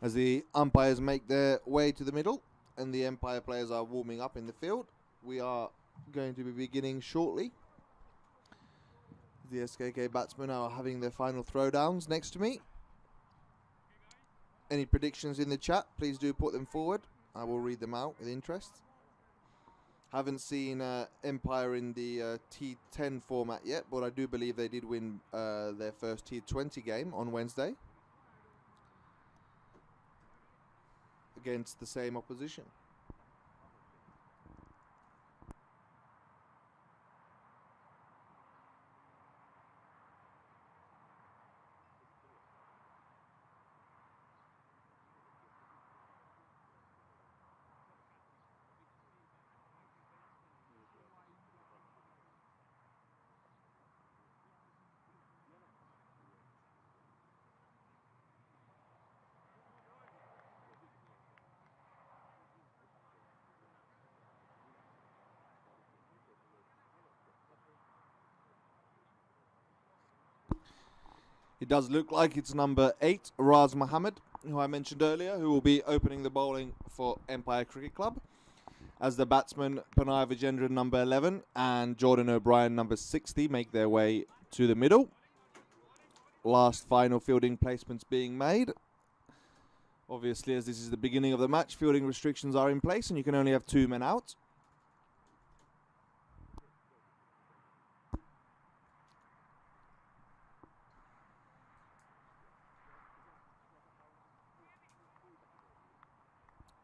As the umpires make their way to the middle and the umpire players are warming up in the field, we are going to be beginning shortly. The SKK batsmen are having their final throwdowns next to me. Any predictions in the chat, please do put them forward. I will read them out with interest. Haven't seen Empire in the T10 format yet, but I do believe they did win their first T20 game on Wednesday against the same opposition. It does look like it's number 8, Raz Mohammed, who I mentioned earlier, who will be opening the bowling for Empire Cricket Club. As the batsmen Panay Vijendran, number 11, and Jordan O'Brien, number 60, make their way to the middle. Last final fielding placements being made. Obviously, as this is the beginning of the match, fielding restrictions are in place and you can only have 2 men out.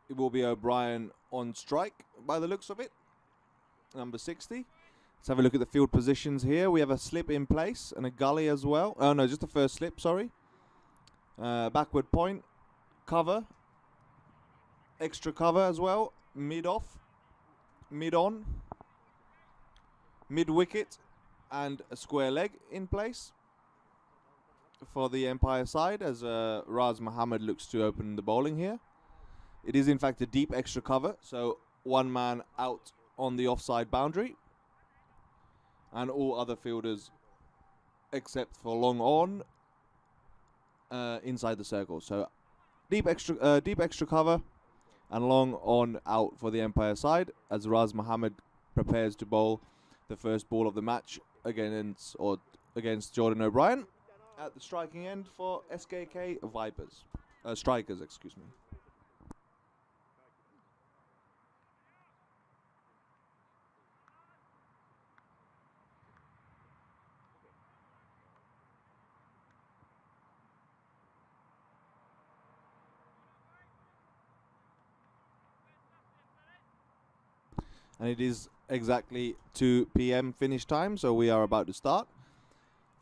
It will be O'Brien on strike by the looks of it, number 60. Let's have a look at the field positions here. We have a slip in place and a gully as well. Oh no, just the first slip, sorry. Backward point, cover, extra cover as well, mid off, mid on, mid wicket, and a square leg in place for the Empire side as Raz Mohammed looks to open the bowling here. It is in fact a deep extra cover, so 1 man out on the offside boundary. And all other fielders, except for long on, inside the circle. So deep extra cover and long on out for the Empire side as Raz Mohammed prepares to bowl the first ball of the match against Jordan O'Brien at the striking end for SKK Strikers, excuse me. And it is exactly 2 p.m. Finnish time, so we are about to start.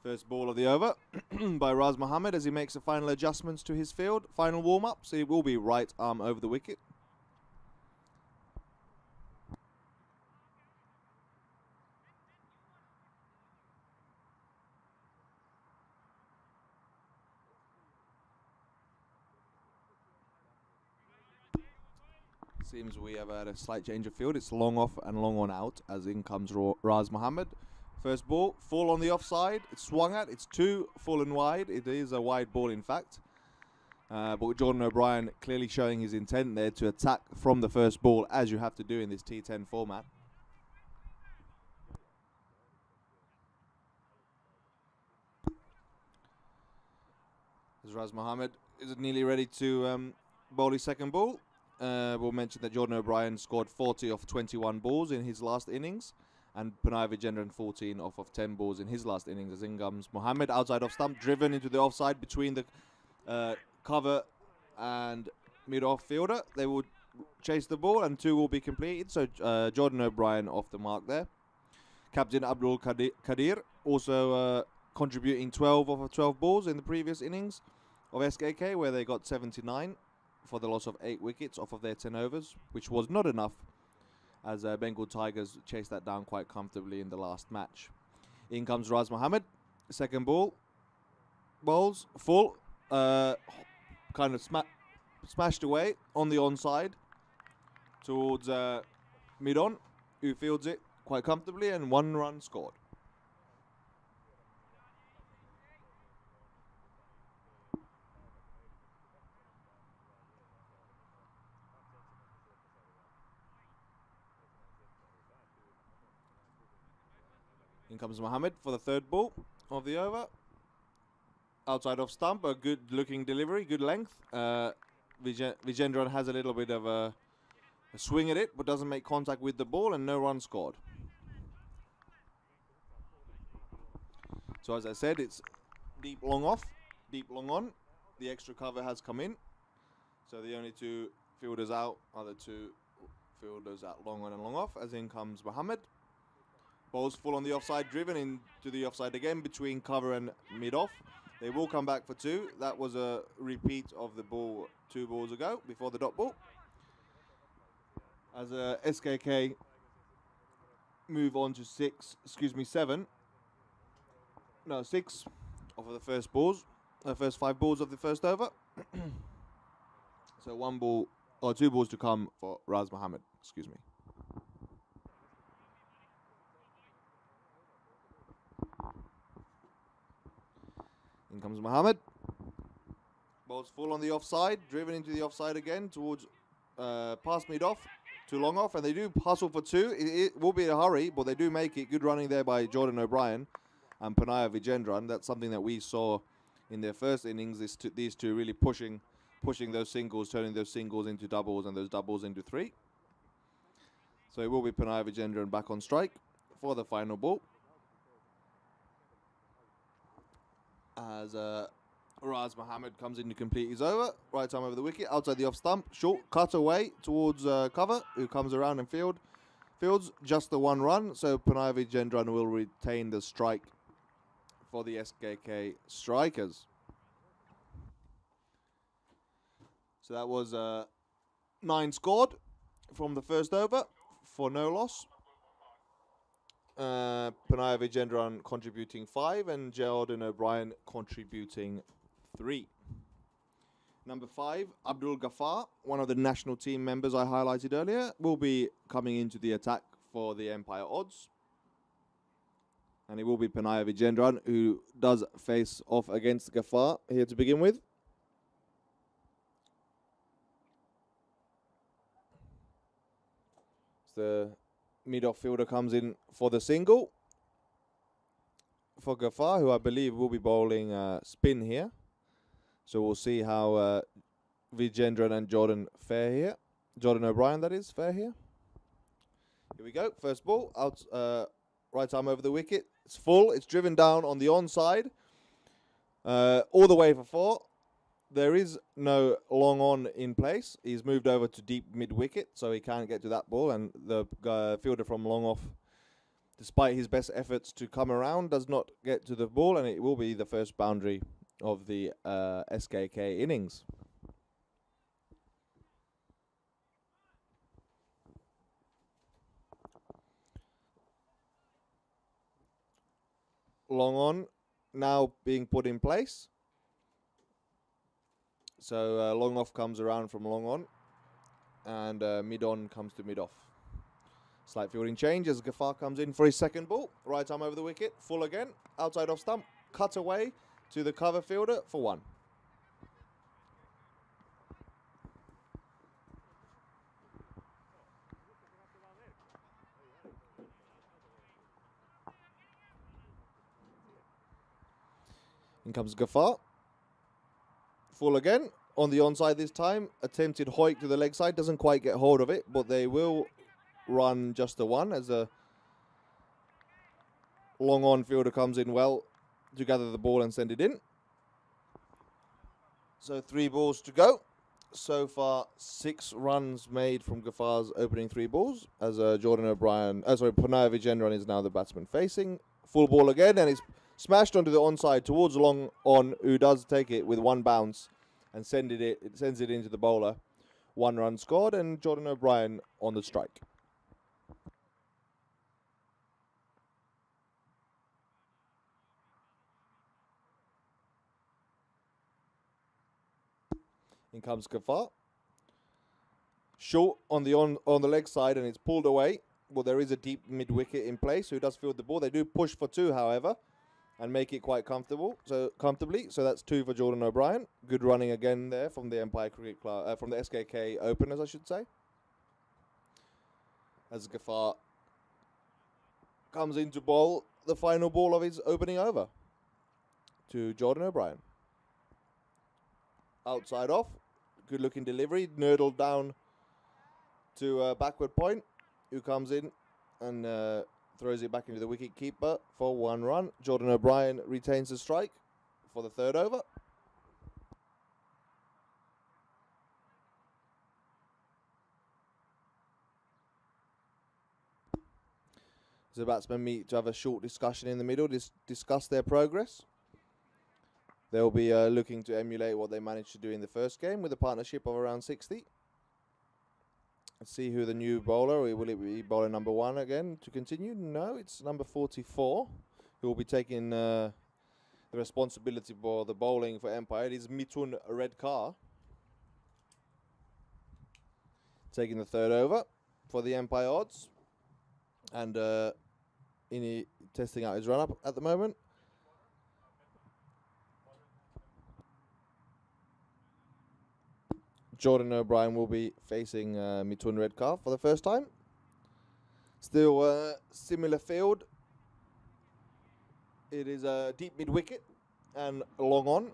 First ball of the over by Raz Mohammed as he makes the final adjustments to his field. Final warm-up, so it will be right arm over the wicket. Seems we have had a slight change of field. It's long off and long on out as in comes Raz Mohammed. First ball, full on the offside. It's swung at. It's 2 full and wide. It is a wide ball in fact. But Jordan O'Brien clearly showing his intent there to attack from the first ball as you have to do in this T10 format. As Raz Mohammed is nearly ready to bowl his second ball. We'll mention that Jordan O'Brien scored 40 off 21 balls in his last innings, and Panay Vijendran 14 off of 10 balls in his last innings. As in comes Mohammed outside off stump, driven into the offside between the cover and mid-off fielder. They will chase the ball and 2 will be completed. So Jordan O'Brien off the mark there. Captain Abdul Kadir also contributing 12 off of 12 balls in the previous innings of SKK, where they got 79. For the loss of 8 wickets off of their 10 overs, which was not enough as Bengal Tigers chased that down quite comfortably in the last match. In comes Raz Mohammed. Second ball. Bowls. Full. Kind of smashed away on the onside towards mid-on, who fields it quite comfortably, and 1 run scored. In comes Mohammed for the third ball of the over. Outside off stump, a good looking delivery, good length. Vijendran has a little bit of a swing at it, but doesn't make contact with the ball, and no run scored. So as I said, it's deep long off, deep long on. The extra cover has come in. So the only two fielders out are the two fielders out long on and long off, as in comes Mohammed. Ball's full on the offside, driven into the offside again between cover and mid-off. They will come back for two. That was a repeat of the ball 2 balls ago, before the dot ball. As SKK move on to 6 of the first balls, first 5 balls of the first over. So 1 ball, or 2 balls to come for Raz Mohammed, excuse me. In comes Mohammed. Ball's full on the offside, driven into the offside again towards past mid-off to long off, and they do hustle for 2. It will be a hurry, but they do make it. Good running there by Jordan O'Brien and Panaya Vijendran. That's something that we saw in their first innings, these two really pushing those singles, turning those singles into doubles and those doubles into 3. So it will be Panaya Vijendran back on strike for the final ball. As Raz Mohammed comes in to complete his over. Right time over the wicket, outside the off stump. Short cut away towards cover, who comes around and fields just the 1 run. So Panaya Vijendran will retain the strike for the SKK strikers. So that was 9 scored from the first over for no loss. Panaya Vijendran contributing 5 and Jordan O'Brien contributing 3. Number 5, Abdul Ghaffar, one of the national team members I highlighted earlier, will be coming into the attack for the Empire odds. And it will be Panaya Vijendran who does face off against Ghaffar here to begin with. The mid-off fielder comes in for the single for Ghaffar, who I believe will be bowling spin here. So we'll see how Vijendran and Jordan fare here. Jordan O'Brien, that is, fare here. Here we go. First ball, out, right arm over the wicket. It's full. It's driven down on the onside. All the way for 4. There is no long on in place. He's moved over to deep mid-wicket, so he can't get to that ball. And the fielder from long off, despite his best efforts to come around, does not get to the ball, and it will be the first boundary of the SKK innings. Long on now being put in place. So long off comes around from long on, and mid on comes to mid off. Slight fielding change as Ghaffar comes in for his second ball. Right arm over the wicket, full again, outside off stump, cut away to the cover fielder for 1. In comes Ghaffar. Full again, on the onside this time. Attempted hoik to the leg side, doesn't quite get hold of it, but they will run just the 1 as a long on fielder comes in well to gather the ball and send it in. So 3 balls to go. So far 6 runs made from Gaffar's opening 3 balls as Jordan O'Brien, Panaya Vijendran is now the batsman facing. Full ball again, and it's smashed onto the onside towards long on, who does take it with 1 bounce and sends it into the bowler. 1 run scored, and Jordan O'Brien on the strike. In comes Ghaffar. Short on the leg side, and it's pulled away. Well, there is a deep mid wicket in place, who does field the ball. They do push for 2, however, and make it quite comfortably. So that's 2 for Jordan O'Brien. Good running again there from the Empire Cricket Club, from the SKK openers, I should say. As Ghaffar comes into bowl the final ball of his opening over to Jordan O'Brien. Outside off, good looking delivery, nurdled down to backward point, who comes in and throws it back into the wicket keeper for 1 run. Jordan O'Brien retains the strike for the 3rd over. The batsmen meet to have a short discussion in the middle, discuss their progress. They'll be looking to emulate what they managed to do in the first game with a partnership of around 60. Let's see who the new bowler, will it be bowler number 1 again to continue? No, it's number 44 who will be taking the responsibility for the bowling for Empire. It is Mithun Redkar taking the 3rd over for the Empire odds. And testing out his run-up at the moment. Jordan O'Brien will be facing Mithun Redkar for the first time. Still similar field. It is a deep mid-wicket and long on.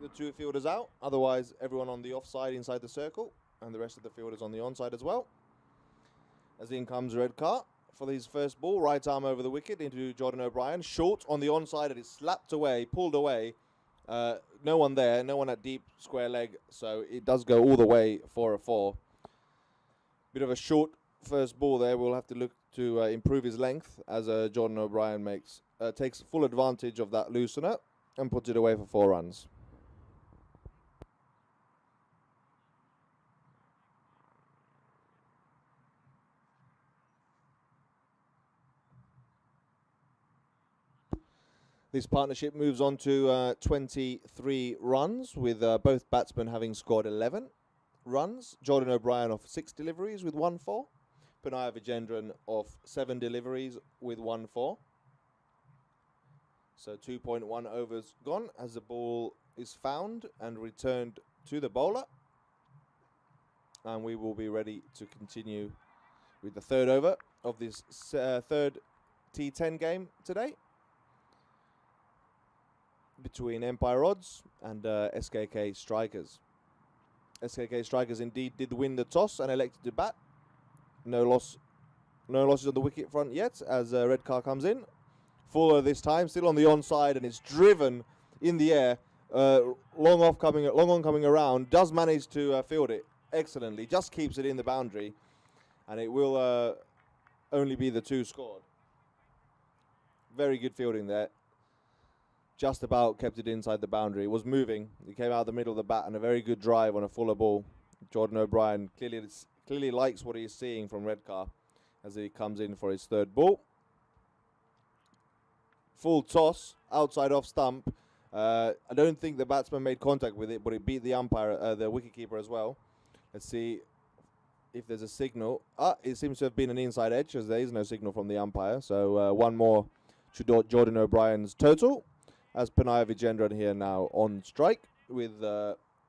The 2 fielders out. Otherwise, everyone on the offside inside the circle. And the rest of the fielders on the onside as well. As in comes Redkar for his first ball. Right arm over the wicket into Jordan O'Brien. Short on the onside. It is slapped away, pulled away. No one there, no one at deep square leg, so it does go all the way for a 4. Bit of a short first ball there. We'll have to look to improve his length as Jordan O'Brien takes full advantage of that loosener and puts it away for 4 runs. This partnership moves on to 23 runs, with both batsmen having scored 11 runs. Jordan O'Brien of 6 deliveries with 1 4. Panaya Vijendran of 7 deliveries with 1 4. So 2.1 overs gone as the ball is found and returned to the bowler. And we will be ready to continue with the 3rd over of this 3rd T10 game today, between Empire Odds and SKK Strikers. SKK Strikers indeed did win the toss and elected to bat. No losses on the wicket front yet as Redkar comes in. Fuller this time, still on the onside, and it's driven in the air. Long on coming around, does manage to field it excellently, just keeps it in the boundary, and it will only be the 2 scored. Very good fielding there. Just about kept it inside the boundary. It was moving. It came out the middle of the bat, and a very good drive on a Fuller ball. Jordan O'Brien clearly likes what he's seeing from Redkar as he comes in for his 3rd ball. Full toss, outside off stump. I don't think the batsman made contact with it, but it beat the umpire, the wicketkeeper as well. Let's see if there's a signal. It seems to have been an inside edge, as there is no signal from the umpire. So 1 more to Jordan O'Brien's total, as Panaya Vijendran here now on strike with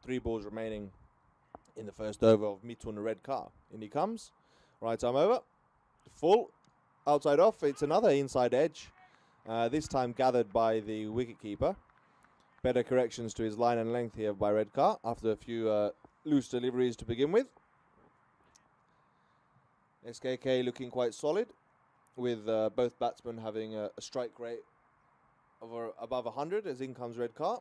3 balls remaining in the first over of Mithun Redkar. In he comes. Right arm over. Full. Outside off. It's another inside edge. This time gathered by the wicketkeeper. Better corrections to his line and length here by Redkar after a few loose deliveries to begin with. SKK looking quite solid, with both batsmen having a strike rate of above 100 as in comes Redkar.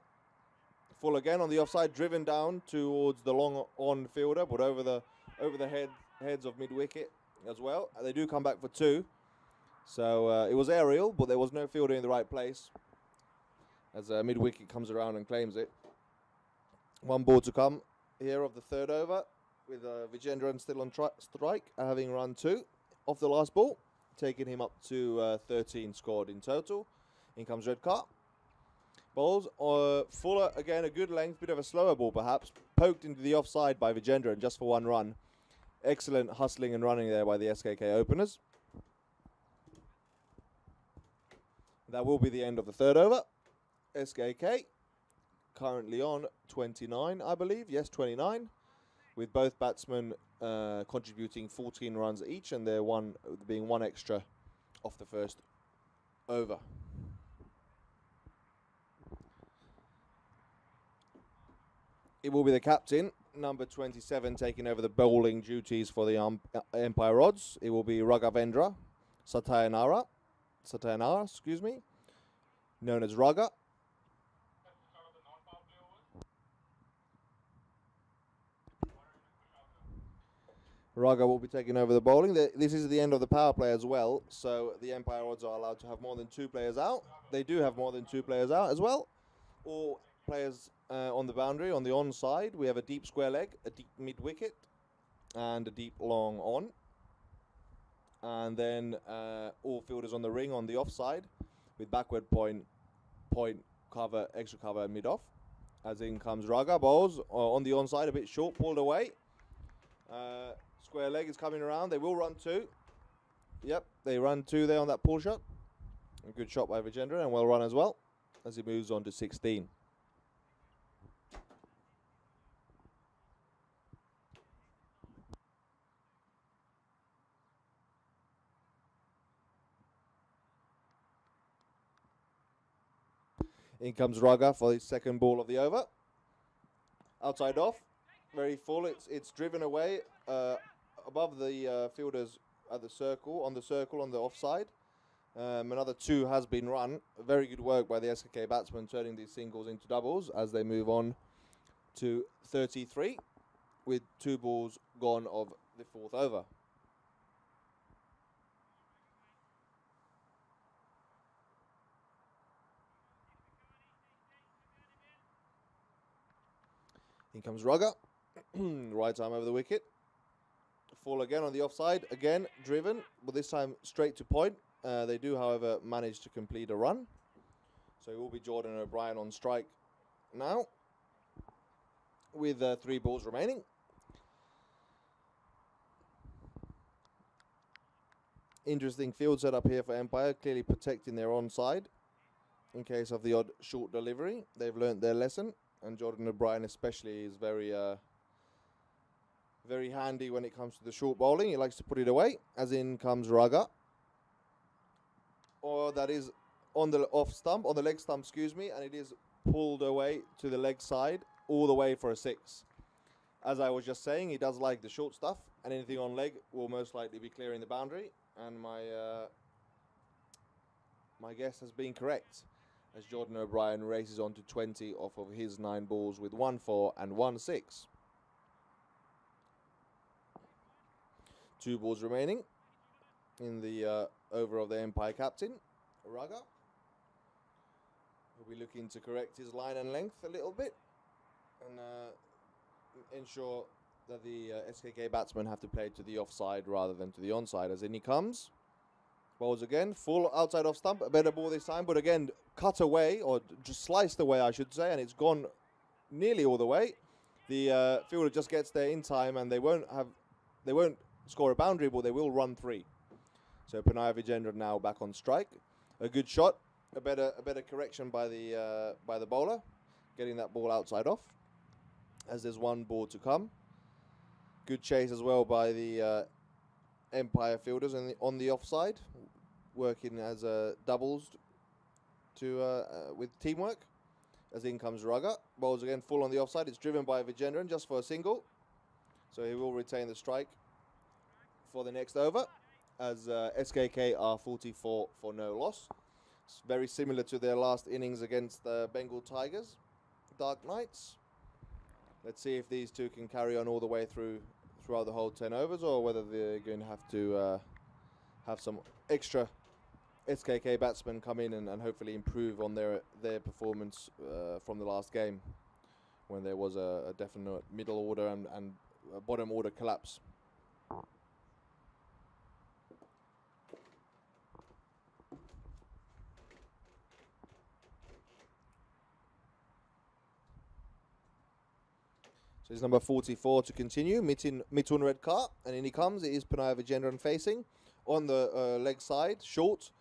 Full again on the offside, driven down towards the long on fielder, but over the heads of mid wicket as well. They do come back for 2. So it was aerial, but there was no fielder in the right place as mid wicket comes around and claims it. 1 ball to come here of the 3rd over, with Vijendran still on strike, having run 2 off the last ball, taking him up to 13 scored in total. In comes Redkar. Balls. Fuller again, a good length, bit of a slower ball perhaps. Poked into the offside by Vijendran just for 1 run. Excellent hustling and running there by the SKK openers. That will be the end of the 3rd over. SKK currently on 29, I believe. Yes, 29. With both batsmen contributing 14 runs each, and there being 1 extra off the first over. It will be the captain, number 27, taking over the bowling duties for the Empire Odds. It will be Raghavendra Satyanara, excuse me, known as Raga. Raga will be taking over the bowling. This is the end of the power play as well, so the Empire Odds are allowed to have more than 2 players out. They do have more than 2 players out as well. All players on the boundary, on the onside, we have a deep square leg, a deep mid-wicket, and a deep long on. And then all fielders on the ring on the offside, with backward point cover, extra cover, and mid-off. As in comes Raga, bowls on the onside, a bit short, pulled away. Square leg is coming around. They will run 2. Yep, they run 2 there on that pull shot. A good shot by Vijendra, and well run as well, as he moves on to 16. In comes Raga for his second ball of the over. Outside off, very full. It's driven away above the fielders at the circle, on the offside. Another 2 has been run. Very good work by the SKK batsmen, turning these singles into doubles as they move on to 33, with 2 balls gone of the 4th over. In comes Raga, right arm over the wicket. Fall again on the offside, again driven, but this time straight to point. They do, however, manage to complete a run. So it will be Jordan O'Brien on strike now, with 3 balls remaining. Interesting field setup here for Empire, clearly protecting their onside in case of the odd short delivery. They've learnt their lesson. And Jordan O'Brien especially is very handy when it comes to the short bowling. He likes to put it away, as in comes Raga. Or that is on the leg stump, excuse me, and it is pulled away to the leg side, all the way for a 6. As I was just saying, he does like the short stuff, and anything on leg will most likely be clearing the boundary. And my guess has been correct, as Jordan O'Brien races on to 20 off of his 9 balls with 1 4 and 1 6. 2 balls remaining in the over of the Empire captain, Raga. He'll be looking to correct his line and length a little bit and ensure that the SKK batsmen have to play to the offside rather than to the onside. As in he comes, bowls again, full outside off stump, a better ball this time, but again cut away, or just sliced away I should say, and it's gone nearly all the way. The fielder just gets there in time, and they won't score a boundary, but they will run 3. So Panaya Vijendra now back on strike. A good shot, a better correction by the bowler, getting that ball outside off, as there's 1 ball to come. Good chase as well by the Empire fielders on the offside, working as doubles with teamwork. As in comes Raga, bowls again full on the offside. It's driven by Vijendran just for a single, so he will retain the strike for the next over, as SKK are 44 for no loss. It's very similar to their last innings against the Bengal Tigers, Dark Knights. Let's see if these 2 can carry on all the way throughout the whole 10 overs, or whether they're going to have to have some extra SKK batsmen come in and hopefully improve on their performance from the last game, when there was a definite middle order and bottom order collapse. So it's number 44 to continue, Mitun red car, and in he comes. It is Panaya Vijendran facing on the leg side, short.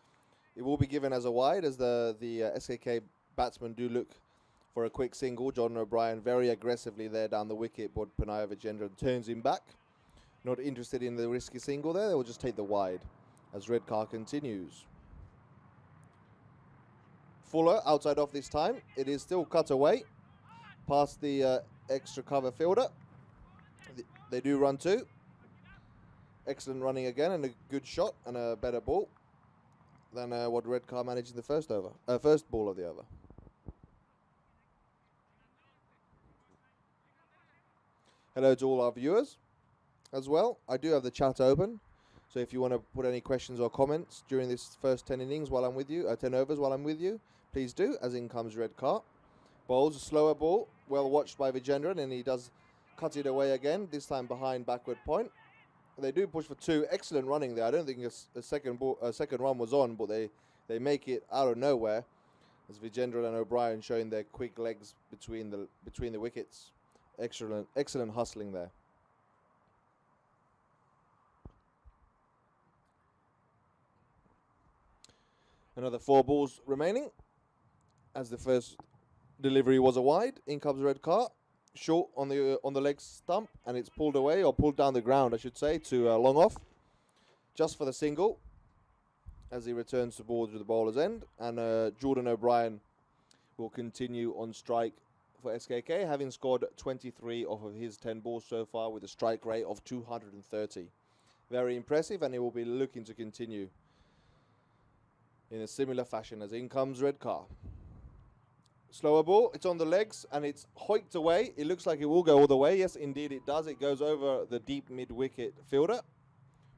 It will be given as a wide, as the SKK batsmen do look for a quick single. Jordan O'Brien very aggressively there down the wicket, but Panaya Vijendran turns him back. Not interested in the risky single there, they will just take the wide, as red car continues. fuller outside off this time. It is still cut away past the extra cover fielder. They do run two. Excellent running again, and a good shot and a better ball than what Red Car managed in the first ball of the over. Hello to all our viewers as well. I do have the chat open, so if you want to put any questions or comments during this first 10 innings while I'm with you, 10 overs while I'm with you, please do, as in comes Red Car. Bowls a slower ball, well watched by Vijendran, and he does cut it away again, this time behind backward point. They do push for two. Excellent running there. I don't think a second run was on, but they make it out of nowhere, as Vijendran and O'Brien showing their quick legs between the wickets. Excellent hustling there. Another 4 balls remaining, as the first delivery was a wide. In comes Red Car, short on the leg stump, and it's pulled away, or pulled down the ground, I should say, to long off, just for the single, as he returns the ball to the bowler's end. And Jordan O'Brien will continue on strike for SKK, having scored 23 off of his 10 balls so far with a strike rate of 230. Very impressive, and he will be looking to continue in a similar fashion. As in comes Red Car. Slower ball, it's on the legs, and it's hoiked away. It looks like it will go all the way. Yes, indeed it does. It goes over the deep mid-wicket fielder,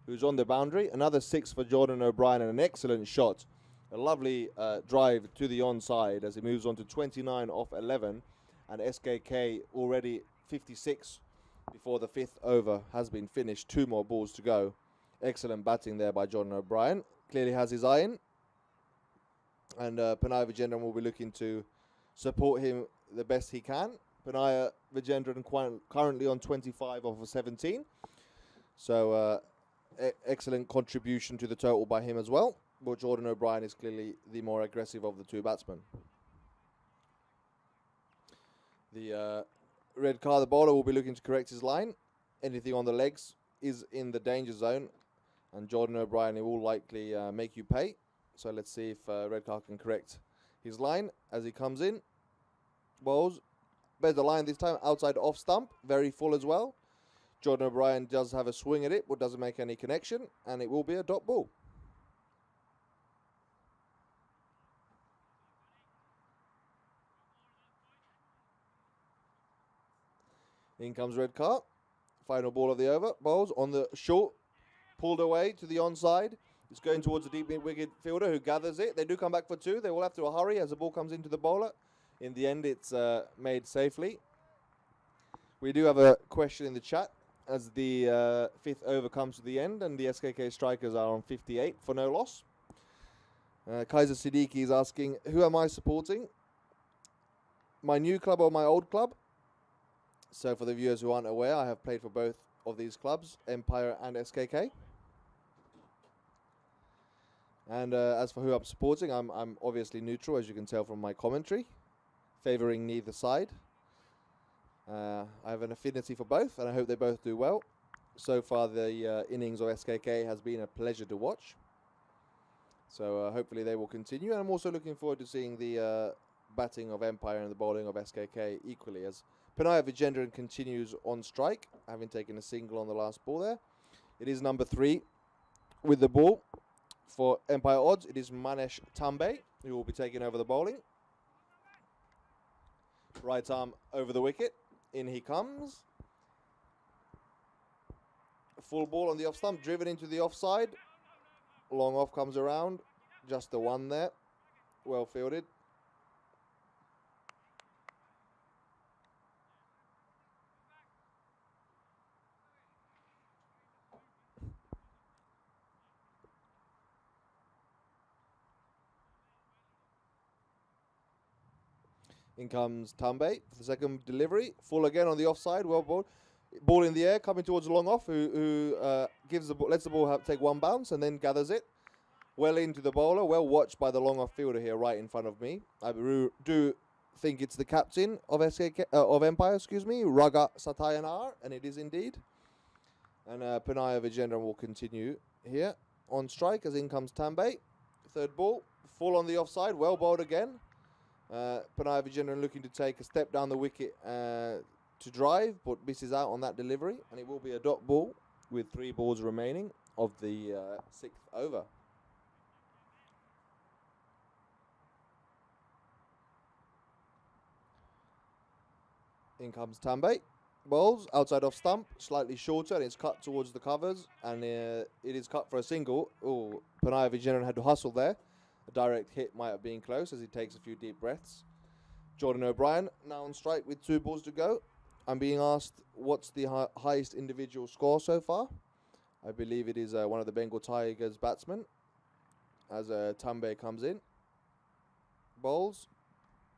who's on the boundary. Another 6 for Jordan O'Brien, and an excellent shot. A lovely drive to the onside as he moves on to 29 off 11. And SKK already 56 before the 5th over has been finished. 2 more balls to go. Excellent batting there by Jordan O'Brien. Clearly has his eye in. And Panaya Vijendran will be looking to support him the best he can. Panaya Vijendran currently on 25 off of 17. So excellent contribution to the total by him as well. But Jordan O'Brien is clearly the more aggressive of the 2 batsmen. The Red Car, the bowler, will be looking to correct his line. Anything on the legs is in the danger zone. And Jordan O'Brien, he will likely make you pay. So let's see if Red Car can correct his line as he comes in. Bowls. Better line this time, outside off stump. Very full as well. Jordan O'Brien does have a swing at it, but doesn't make any connection. And it will be a dot ball. In comes Red Car. Final ball of the over. Bowls on the short. Pulled away to the onside. It's going towards the deep mid-wicket fielder, who gathers it. They do come back for 2. They will have to hurry as the ball comes into the bowler. In the end, it's made safely. We do have a question in the chat as the 5th over comes to the end, and the SKK strikers are on 58 for no loss. Kaiser Siddiqui is asking, who am I supporting? My new club or my old club? So for the viewers who aren't aware, I have played for both of these clubs, Empire and SKK. And as for who I'm supporting, I'm obviously neutral, as you can tell from my commentary, favouring neither side. I have an affinity for both, and I hope they both do well. So far, the innings of SKK has been a pleasure to watch. So hopefully they will continue. And I'm also looking forward to seeing the batting of Empire and the bowling of SKK equally, as Panaya Vijendran continues on strike, having taken a single on the last ball there. It is number 3 with the ball. For Empire odds, it is Manesh Tambe, who will be taking over the bowling. Right arm over the wicket. In he comes. Full ball on the off stump, driven into the offside. Long off comes around. Just the one there. Well fielded. In comes Tambe for the second delivery. Full again on the offside. Well ball. Ball in the air, coming towards the long off, who gives the ball, lets the ball take one bounce and then gathers it. Well into the bowler. Well watched by the long off fielder here right in front of me. I do think it's the captain of SKK, of Empire, Raga Satayanar, and it is indeed. And Panaya Vijendran will continue here on strike as in comes Tambe. Third ball. Full on the offside. Well bowled again. Panay Vijayanan looking to take a step down the wicket to drive, but misses out on that delivery, and it will be a dot ball with 3 balls remaining of the 6th over. In comes Tambe. Bowls outside off stump, slightly shorter, and it's cut towards the covers, and it is cut for a single. Oh, Panay Vijayanan had to hustle there. A direct hit might have been close as he takes a few deep breaths. Jordan O'Brien now on strike with 2 balls to go. I'm being asked what's the highest individual score so far. I believe it is one of the Bengal Tigers batsmen as Tambe comes in. Bowls.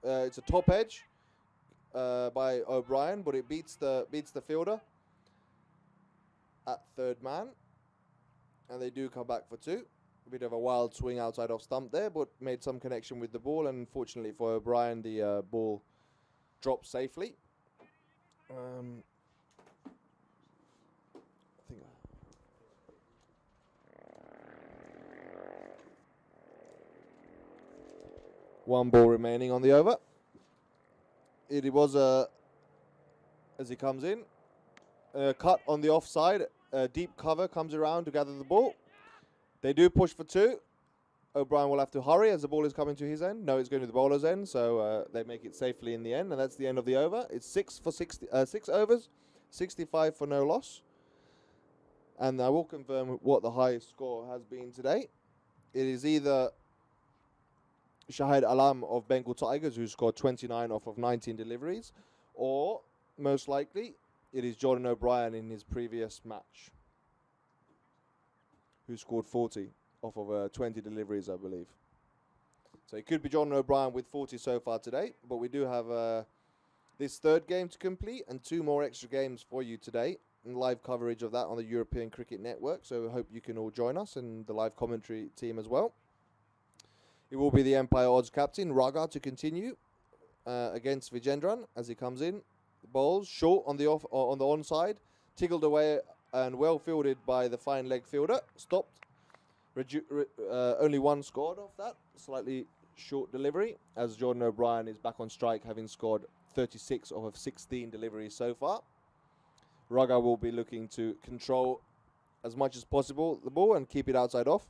It's a top edge by O'Brien, but it beats the fielder at 3rd man, and they do come back for 2. A bit of a wild swing outside off stump there, but made some connection with the ball, and fortunately for O'Brien, the ball dropped safely. I think 1 ball remaining on the over. It was as he comes in, cut on the offside, deep cover comes around to gather the ball. They do push for 2. O'Brien will have to hurry as the ball is coming to his end. No, it's going to the bowler's end, so they make it safely in the end, and that's the end of the over. It's 6 overs, 65 for no loss. And I will confirm what the highest score has been today. It is either Shahid Alam of Bengal Tigers, who scored 29 off of 19 deliveries, or most likely it is Jordan O'Brien in his previous match, who scored 40 off of 20 deliveries, I believe. So it could be Jordan O'Brien with 40 so far today, but we do have this 3rd game to complete and 2 more extra games for you today, and live coverage of that on the European Cricket Network, so I hope you can all join us and the live commentary team as well. It will be the Empire Odds captain, Raga, to continue against Vijendran as he comes in. The bowls short on the onside, tickled away and well fielded by the fine leg fielder. Stopped. Only 1 scored off that. Slightly short delivery as Jordan O'Brien is back on strike, having scored 36 off of 16 deliveries so far. Raga will be looking to control as much as possible the ball and keep it outside off,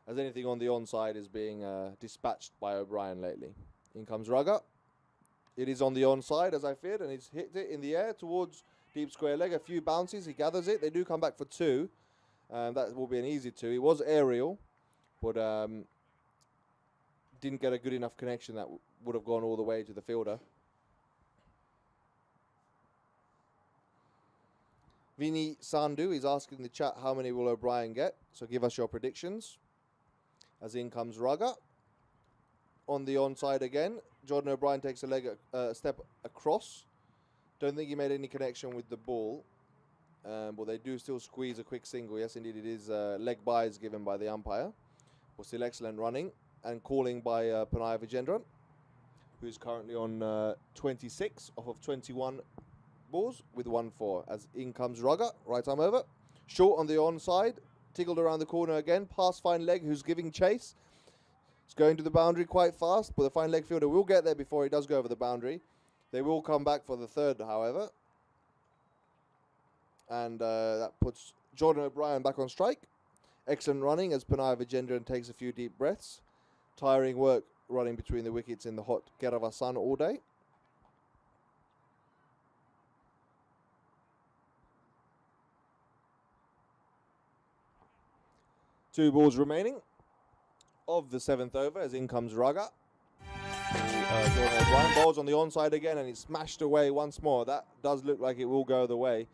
as anything on the onside is being dispatched by O'Brien lately. In comes Raga. It is on the onside, as I feared, and he's hit it in the air towards deep square leg. A few bounces, he gathers it. They do come back for 2. That will be an easy 2. It was aerial, but didn't get a good enough connection that would have gone all the way to the fielder. Vinny Sandhu is asking in the chat how many will O'Brien get, so give us your predictions. As in comes Raga. On the onside again, Jordan O'Brien takes a step across. Don't think he made any connection with the ball. But they do still squeeze a quick single. Yes, indeed, it is leg byes given by the umpire. But still excellent running and calling by Panay Vijayanan, who's currently on 26 off of 21 balls with 1-4. As in comes Raga, right arm over. Short on the onside, tickled around the corner again. Past fine leg, who's giving chase. It's going to the boundary quite fast, but the fine leg fielder will get there before he does go over the boundary. They will come back for the 3rd, however. And that puts Jordan O'Brien back on strike. Excellent running as Panay Vijayanan takes a few deep breaths. Tiring work running between the wickets in the hot Kerala sun all day. Two balls remaining of the 7th over as in comes Raga. Jordan O'Brien bowls on the onside again and it's smashed away once more. That does look like it will go the way.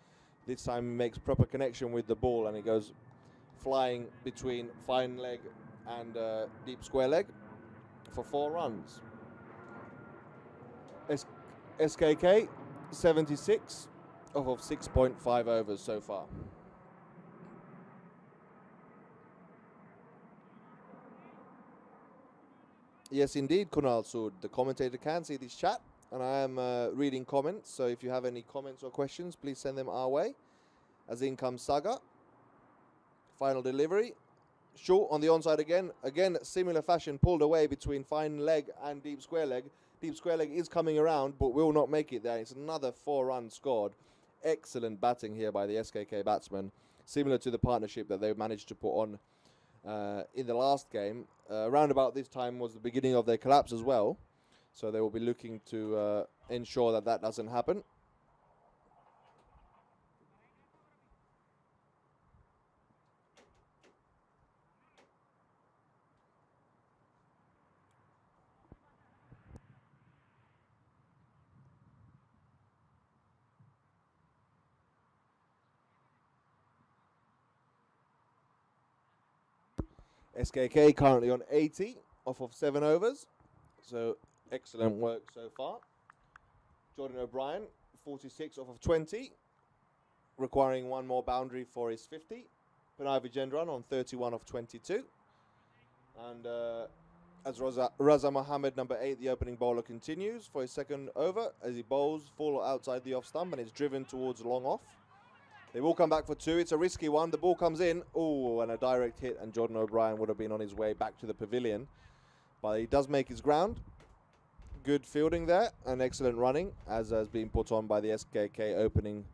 This time he makes proper connection with the ball and it goes flying between fine leg and deep square leg for 4 runs. SKK 76 off of 6.5 overs so far. Yes, indeed, Kunal Sood. The commentator can see this chat, and I am reading comments. So if you have any comments or questions, please send them our way. As in comes Saga. Final delivery. Short on the onside again. Again, similar fashion, pulled away between fine leg and deep square leg. Deep square leg is coming around, but will not make it there. It's another 4 runs scored. Excellent batting here by the SKK batsman, similar to the partnership that they managed to put on in the last game. Around about this time was the beginning of their collapse as well, so they will be looking to ensure that that doesn't happen. SKK currently on 80 off of 7 overs. So excellent work so far. Jordan O'Brien, 46 off of 20, requiring 1 more boundary for his 50. Panay Vijendran on 31 off 22. And as Raza Mohammed, number 8, the opening bowler, continues for his second over as he bowls full outside the off stump and it's driven towards long off. They will come back for 2. It's a risky one. The ball comes in. Oh, and a direct hit, and Jordan O'Brien would have been on his way back to the pavilion. But he does make his ground. Good fielding there and excellent running, as has been put on by the SKK opening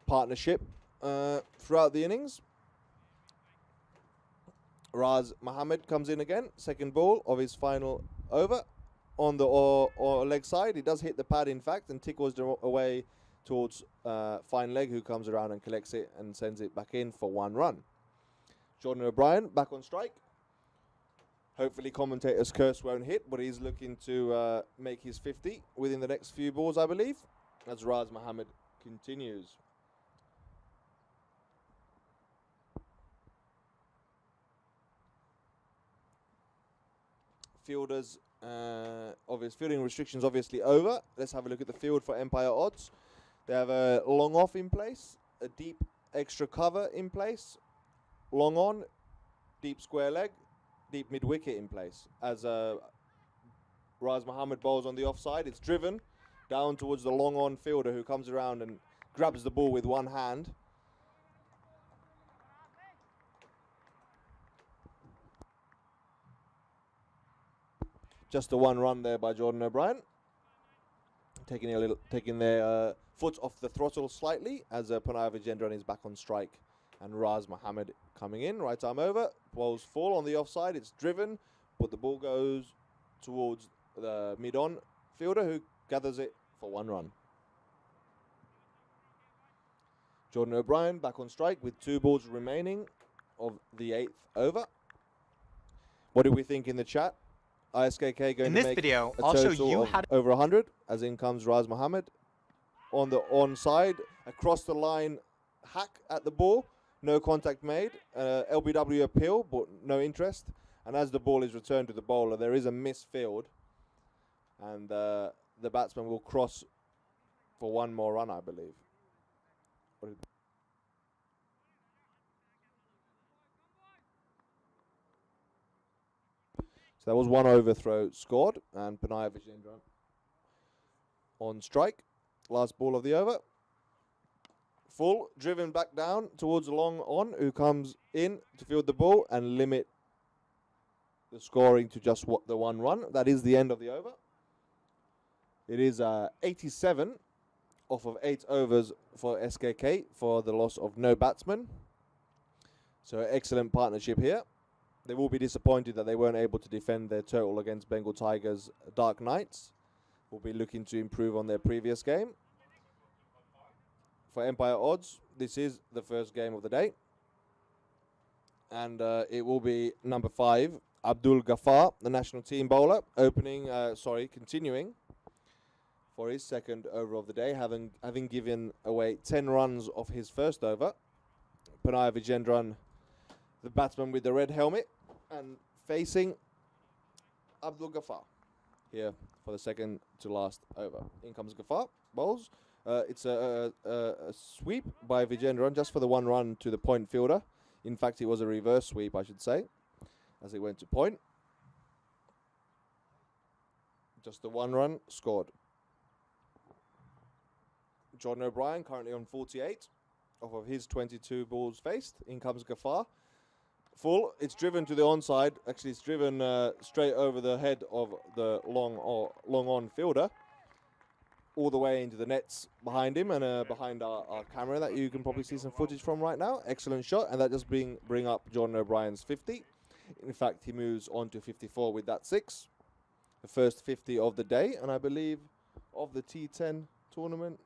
partnership throughout the innings. Raz Mohammed comes in again. Second ball of his final over on the or leg side. He does hit the pad, in fact, and tickles away towards fine leg, who comes around and collects it and sends it back in for 1 run. Jordan O'Brien back on strike. Hopefully commentator's curse won't hit, but he's looking to make his 50 within the next few balls, I believe, as Raz Mohammed continues. Fielders, obvious fielding restrictions obviously over. Let's have a look at the field for Empire Odds. They have a long off in place, a deep extra cover in place, long on, deep square leg, deep mid wicket in place. As Raz Mohammed bowls on the offside, it's driven down towards the long on fielder, who comes around and grabs the ball with one hand. Just a 1 run there by Jordan O'Brien. Taking their foot off the throttle slightly as Panay Vijendran is back on strike, and Raz Mohammed coming in, right arm over, bowls full on the offside. It's driven, but the ball goes towards the mid-on fielder, who gathers it for 1 run. Jordan O'Brien back on strike with 2 balls remaining of the 8th over. What do we think in the chat? SKK going to make video, a total of over 100, as in comes Raz Mohammed on the onside, across the line, hack at the ball, no contact made, LBW appeal, but no interest, and as the ball is returned to the bowler, there is a misfield, and the batsman will cross for 1 more run, I believe. So that was 1 overthrow scored, and Panay Vijendran on strike. Last ball of the over. Full, driven back down towards long on, who comes in to field the ball and limit the scoring to just the 1 run. That is the end of the over. It is 87 off of 8 overs for SKK for the loss of no batsman. So excellent partnership here. They will be disappointed that they weren't able to defend their total against Bengal Tigers Dark Knights. Will be looking to improve on their previous game. For Empire Odds, this is the first game of the day. And it will be number 5, Abdul Ghaffar, the national team bowler, continuing for his second over of the day, having given away 10 runs off his first over. Panay Vijendran, the batsman with the red helmet, and facing Abdul Ghaffar here for the second to last over. In comes Ghaffar, bowls. It's a sweep by Vijendran just for the 1 run to the point fielder. In fact, it was a reverse sweep, I should say, as it went to point. Just the 1 run scored. Jordan O'Brien currently on 48 off of his 22 balls faced. In comes Ghaffar. full. It's driven to the onside. Actually, it's driven straight over the head of the long on fielder, all the way into the nets behind him and behind our camera that you can probably see some footage from right now. Excellent shot, and that just bring up Jordan O'Brien's 50. In fact, he moves on to 54 with that 6. The first 50 of the day, and I believe of the T10 tournament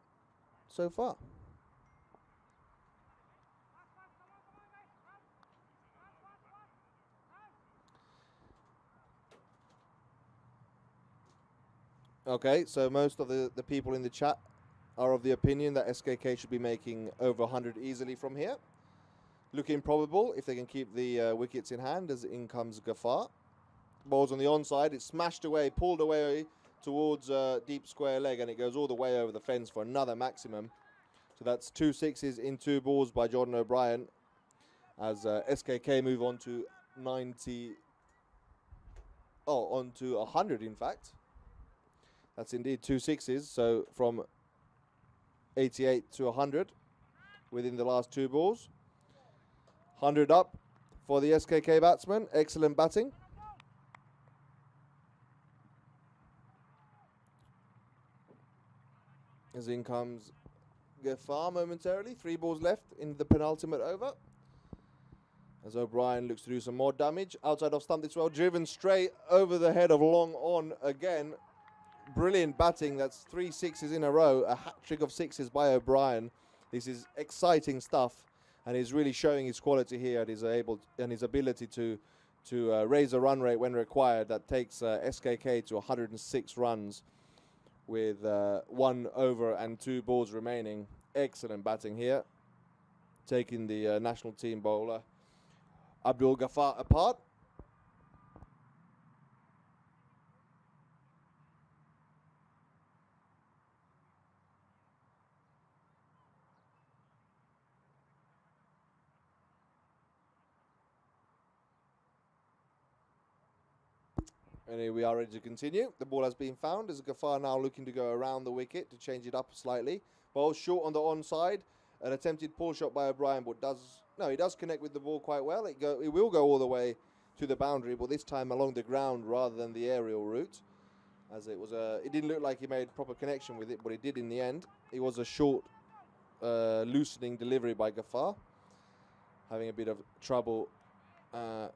so far. Okay, so most of the people in the chat are of the opinion that SKK should be making over 100 easily from here. Looking probable if they can keep the wickets in hand, as in comes Ghaffar. Ball's on the onside, it's smashed away, pulled away towards deep square leg, and it goes all the way over the fence for another maximum. So that's 2 sixes in 2 balls by Jordan O'Brien, as SKK move on to 90, on to 100 in fact. That's indeed 2 sixes, so from 88 to 100 within the last 2 balls. 100 up for the SKK batsman. Excellent batting. As in comes Ghaffar momentarily. 3 balls left in the penultimate over. As O'Brien looks to do some more damage. Outside of stump, this well driven straight over the head of long on again. Brilliant batting. That's 3 sixes in a row. A hat-trick of 6s by O'Brien. This is exciting stuff, and he's really showing his quality here and his ability to raise the run rate when required. That takes SKK to 106 runs with 1 over and 2 balls remaining. Excellent batting here, taking the national team bowler Abdul Ghaffar apart. And here we are ready to continue. The ball has been found as Ghaffar now looking to go around the wicket to change it up slightly. Ball short on the onside. An attempted pull shot by O'Brien, but he does connect with the ball quite well. It will go all the way to the boundary, but this time along the ground rather than the aerial route. As it didn't look like he made proper connection with it, but he did in the end. It was a short, loosening delivery by Ghaffar, having a bit of trouble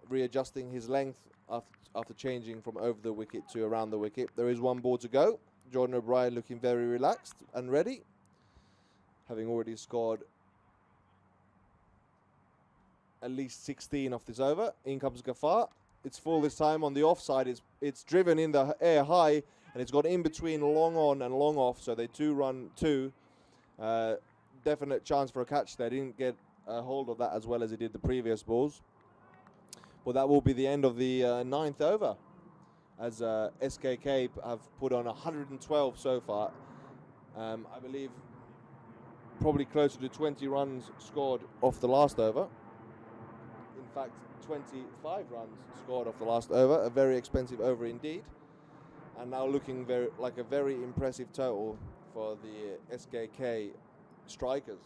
readjusting his length after changing from over the wicket to around the wicket. There is 1 ball to go. Jordan O'Brien looking very relaxed and ready, having already scored at least 16 off this over. In comes Ghaffar. It's full this time on the offside. It's driven in the air high, and it's got in between long on and long off, so they run 2. Definite chance for a catch there. Didn't get a hold of that as well as he did the previous balls. Well, that will be the end of the 9th over, as SKK have put on 112 so far. I believe probably closer to 20 runs scored off the last over. In fact, 25 runs scored off the last over. A very expensive over indeed. And now looking like a very impressive total for the SKK strikers.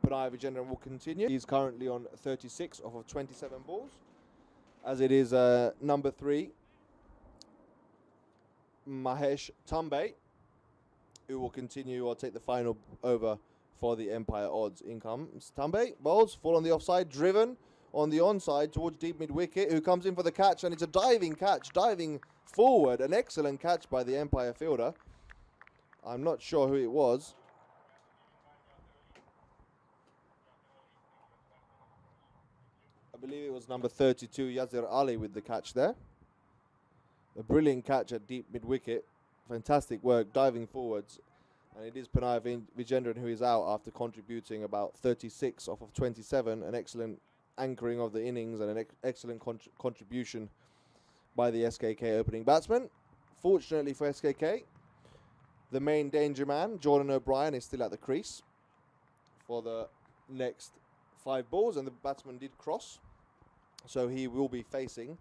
Pranay Vijendran will continue. He's currently on 36 off of 27 balls. As it is number 3, Mahesh Tambe, who will continue or take the final over for the Empire odds. In comes Tambe, bowls, full on the offside, driven on the onside towards deep mid-wicket, who comes in for the catch, and it's a diving catch, diving forward. An excellent catch by the Empire fielder. I'm not sure who it was. I believe it was number 32, Yazir Ali, with the catch there. A brilliant catch at deep mid-wicket. Fantastic work, diving forwards. And it is Pranay Vijendran who is out after contributing about 36 off of 27. An excellent anchoring of the innings and an excellent contribution by the SKK opening batsman. Fortunately for SKK, the main danger man, Jordan O'Brien, is still at the crease for the next 5 balls, and the batsman did cross. So he will be facing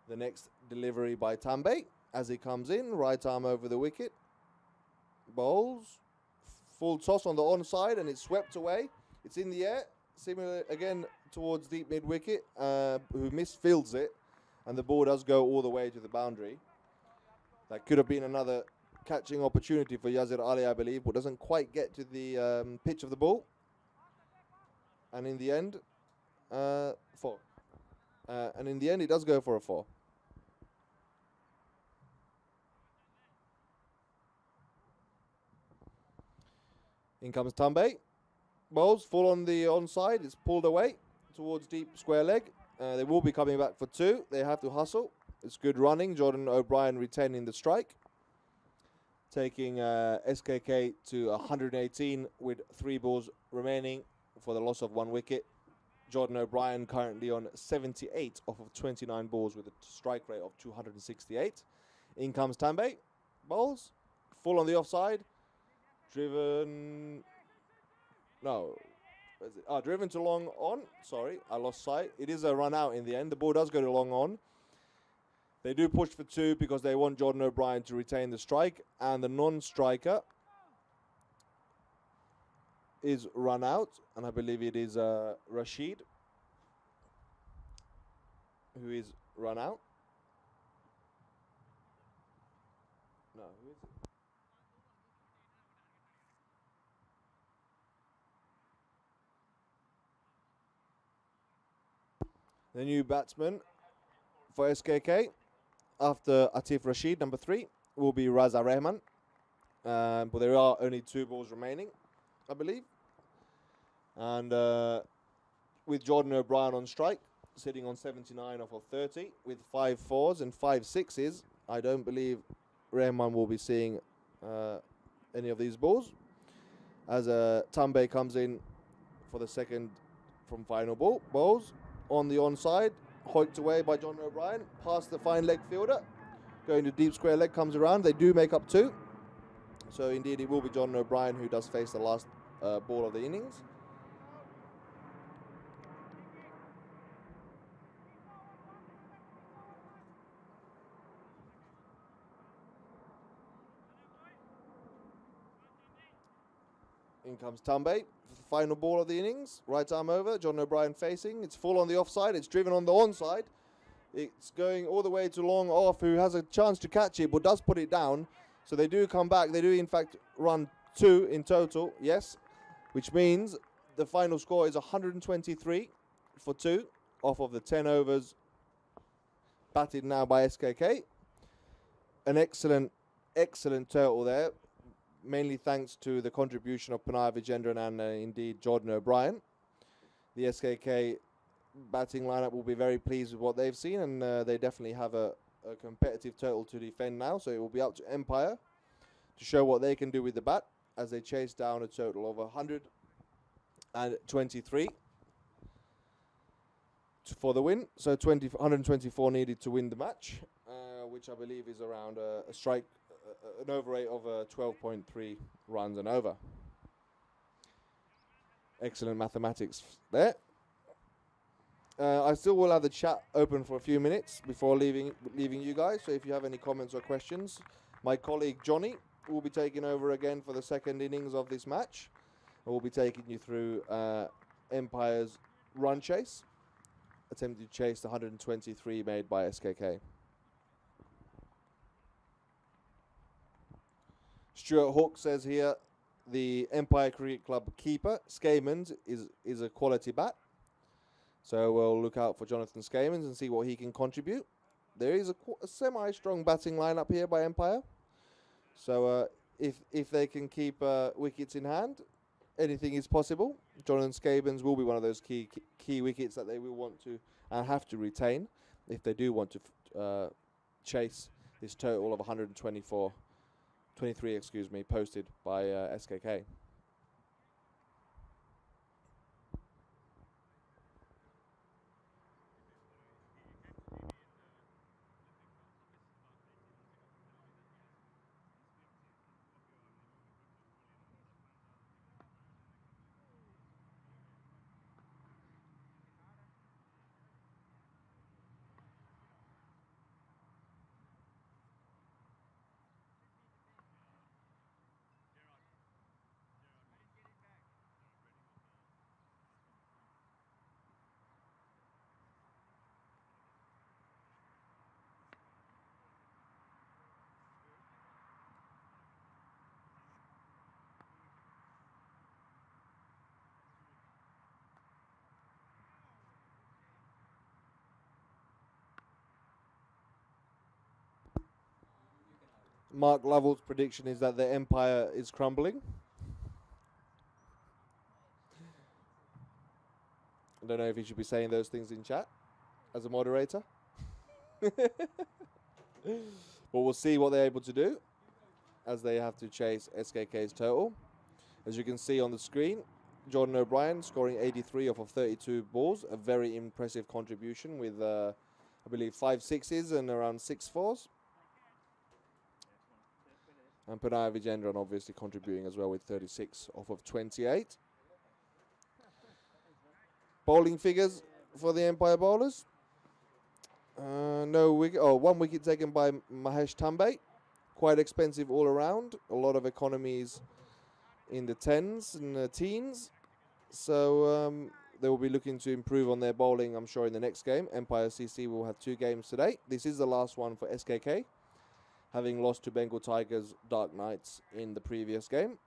the next delivery by Tambe as he comes in, right arm over the wicket. Bowls, full toss on the onside, and it's swept away. It's in the air. Similar again, towards deep mid wicket, who misfields it, and the ball does go all the way to the boundary. That could have been another catching opportunity for Yazir Ali, I believe, but doesn't quite get to the pitch of the ball. And in the end, 4. And in the end, it does go for a 4. In comes Tambe. Bowls full on the onside. It's pulled away towards deep square leg. They will be coming back for 2. They have to hustle. It's good running. Jordan O'Brien retaining the strike. Taking SKK to 118 with 3 balls remaining for the loss of 1 wicket. Jordan O'Brien currently on 78 off of 29 balls with a strike rate of 268. In comes Tambe. Bowls. Full on the offside. Driven. No. Where is it? Driven to long on. Sorry, I lost sight. It is a run out in the end. The ball does go to long on. They do push for 2 because they want Jordan O'Brien to retain the strike. And the non-striker is run out. And I believe it is Rashid who is run out. No, who is it? The new batsman for SKK after Atif Rashid, number 3, will be Raza Rehman. But there are only 2 balls remaining, I believe. And with Jordan O'Brien on strike, sitting on 79 off of 30, with 5 4s and 5 6s, I don't believe Rehman will be seeing any of these balls. As Tambe comes in for the second from final balls. On the onside, hoiked away by Jordan O'Brien, past the fine leg fielder, going to deep square leg, comes around. They do make up 2. So indeed it will be Jordan O'Brien who does face the last ball of the innings. In comes Tambe. Final ball of the innings. Right arm over. Jordan O'Brien facing. It's full on the offside. It's driven on the onside. It's going all the way to long off, who has a chance to catch it but does put it down. So they do come back. They do in fact run 2 in total. Yes. Which means the final score is 123 for 2 off of the 10 overs batted now by SKK. An excellent total there. Mainly thanks to the contribution of Panay Vijendran and indeed Jordan O'Brien. The SKK batting lineup will be very pleased with what they've seen, and they definitely have a competitive total to defend now. So it will be up to Empire to show what they can do with the bat as they chase down a total of 123 for the win. So 124 needed to win the match, which I believe is around a strike. An over rate of 12.3 runs and over. Excellent mathematics there. I still will have the chat open for a few minutes before leaving you guys. So if you have any comments or questions, my colleague Johnny will be taking over again for the second innings of this match. We'll be taking you through Empire's run chase, attempting to chase the 123 made by SKK. Stuart Hawke says here, the Empire Cricket Club keeper, Skamans, is a quality bat. So we'll look out for Jonathan Skamans and see what he can contribute. There is a semi-strong batting lineup here by Empire. So if they can keep wickets in hand, anything is possible. Jonathan Skamans will be one of those key wickets that they will want to and have to retain if they do want to chase this total of 23, posted by SKK. Mark Lovell's prediction is that the empire is crumbling. I don't know if he should be saying those things in chat as a moderator. But we'll see what they're able to do as they have to chase SKK's total. As you can see on the screen, Jordan O'Brien scoring 83 off of 32 balls. A very impressive contribution with, I believe, 5 sixes and around 6 fours. And Panaya Vijendran obviously contributing as well with 36 off of 28. Bowling figures for the Empire bowlers. No wicket. Oh, 1 wicket taken by Mahesh Tambe. Quite expensive all around. A lot of economies in the tens and the teens. So they will be looking to improve on their bowling, I'm sure, in the next game. Empire CC will have 2 games today. This is the last one for SKK, having lost to Bengal Tigers Dark Knights in the previous game.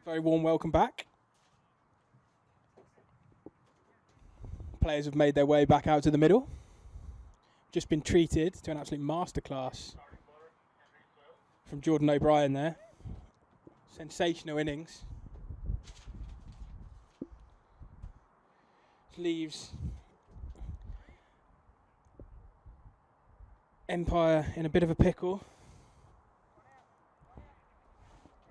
Very warm welcome back. Players have made their way back out to the middle. Just been treated to an absolute masterclass from Jordan O'Brien there. Sensational innings. Leaves Empire in a bit of a pickle.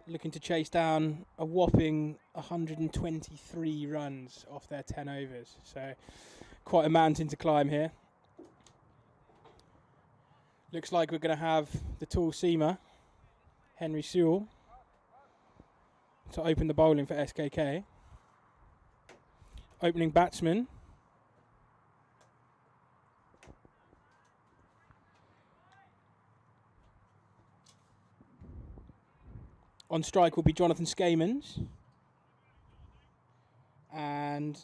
Looking to chase down a whopping 123 runs off their 10 overs. So quite a mountain to climb here. Looks like we're going to have the tall seamer, Henry Sewell, to open the bowling for SKK. Opening batsman, on strike will be Jonathan Skamans. And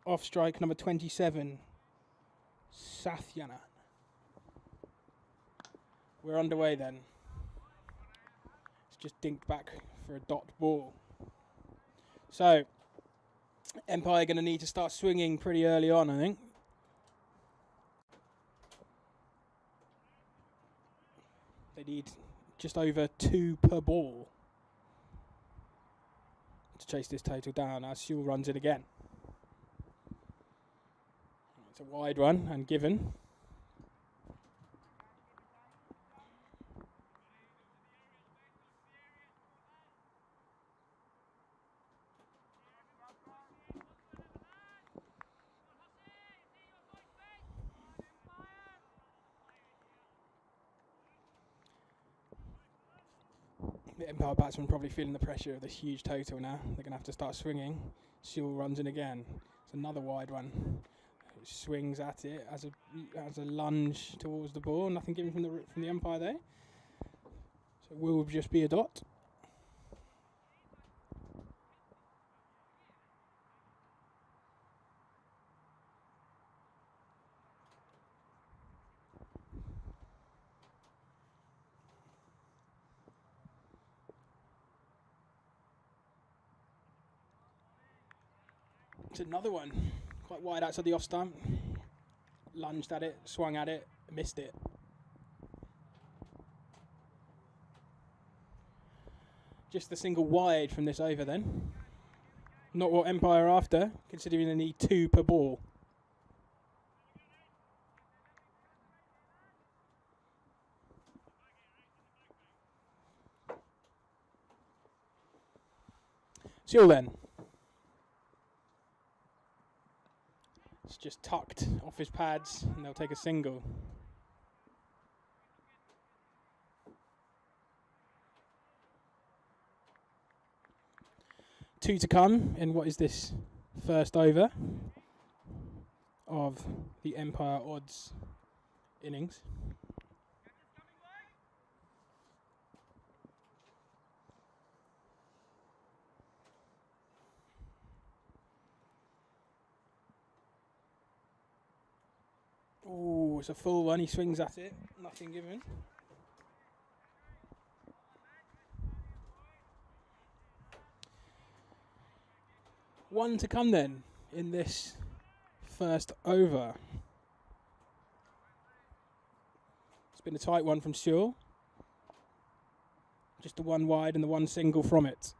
off strike number 27, Sathyanan. We're underway then. It's just dinked back for a dot ball. So, Empire going to need to start swinging pretty early on, I think. They need just over 2 per ball to chase this total down as Sewell runs in again. It's a wide one and given. The Empire batsman probably feeling the pressure of this huge total now. They're going to have to start swinging. Sewell runs in again. It's another wide one. Swings at it as a lunge towards the ball. Nothing given from the umpire there. So it will just be a dot. It's another one, quite wide outside the off stump. Lunged at it, swung at it, missed it. Just the single wide from this over then. Not what Empire are after, considering they need 2 per ball. Sewell then. It's just tucked off his pads and they'll take a single. Two to come in what is this first over of the Empire odds innings. Oh, it's a full one. He swings at it. Nothing given. One to come then in this first over. It's been a tight one from Sewell. Just the one wide and the one single from it.